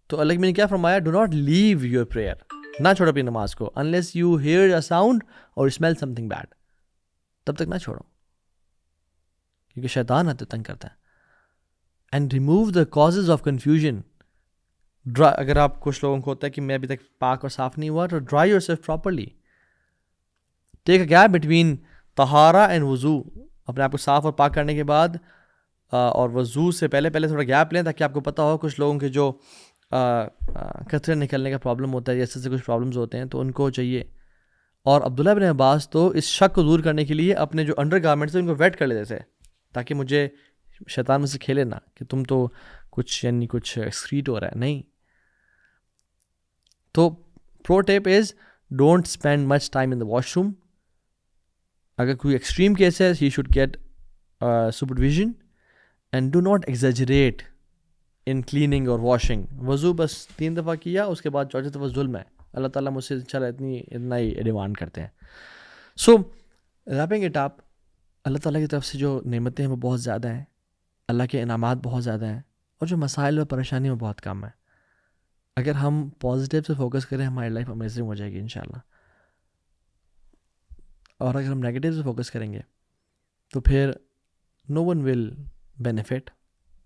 تو اللہ میں نے کیا فرمایا؟ Do not leave your prayer, نہ چھوڑو اپنی نماز کو، unless you hear a sound or smell something bad, تب تک نہ چھوڑو، کیونکہ شیطان آتے تنگ کرتا ہے. And remove the causes of confusion. اگر آپ کچھ لوگوں کو ہوتا ہے کہ میں ابھی تک پاک اور صاف نہیں ہوا، تو dry yourself properly, take a gap between طہارہ اینڈ وضو. اپنے آپ کو صاف اور پاک کرنے کے بعد اور وضو سے پہلے تھوڑا گیپ لیں، تاکہ آپ کو پتہ ہو. کچھ لوگوں کے جو قطرے نکلنے کا پرابلم ہوتا ہے، ایسے سے کچھ پرابلمز ہوتے ہیں، تو ان کو چاہیے. اور عبداللہ بن عباس تو اس شک کو دور کرنے کے لیے اپنے جو انڈر گارمنٹس ہیں ان کو ویٹ کر لیتے تھے تاکہ مجھے شیطان مجھ سے کھیلے نہ کہ تم تو کچھ ایکسکریٹ ہو رہا ہے. نہیں. تو pro tip is don't spend much time in the washroom. اگر کوئی ایکسٹریم کیس ہے he should get supervision and do not exaggerate in cleaning اور واشنگ. وضو بس 3 دفعہ کیا, اس کے بعد 4 دفعہ ظلم ہے. اللہ تعالیٰ مجھ سے انشاءاللہ اتنا ہی ڈیمانڈ کرتے ہیں. سو ریپنگ اٹ اپ, اللہ تعالیٰ کی طرف سے جو نعمتیں ہیں وہ بہت زیادہ ہیں, اللہ کے انعامات بہت زیادہ ہیں, اور جو مسائل اور پریشانی وہ بہت کم ہے. اگر ہم پازیٹیو سے فوکس کریں ہماری لائف امیزنگ ہو جائے گی انشاءاللہ. اور اگر ہم نیگیٹیو سے فوکس کریں گے تو پھر نو ون ول بینیفٹ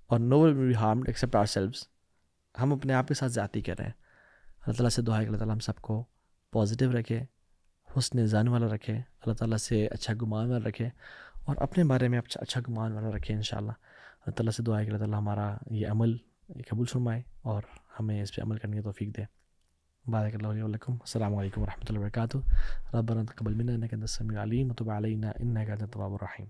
اور no one will be harmed except ourselves. ہم اپنے آپ کے ساتھ زیادتی کر رہے ہیں. اللہ تعالیٰ سے دعا ہے کہ اللہ تعالیٰ ہم سب کو پازیٹیو رکھے, حسن ظن والا رکھے, اللہ تعالیٰ سے اچھا گمان والا رکھے, اور اپنے بارے میں اچھا گمان والا رکھے انشاءاللہ. اللہ تعالیٰ سے دعا ہے کہ اللہ تعالیٰ ہمارا یہ عمل قبول فرمائے اور ہمیں اس پہ عمل کرنے کی توفیق دے. بارک اللہ علیہ ولکم. السلام علیکم ورحمۃ اللہ وبرکاتہ. ربنا تقبل منا انک انت السمیع العلیم وتب علینا انک انت التواب الرحیم.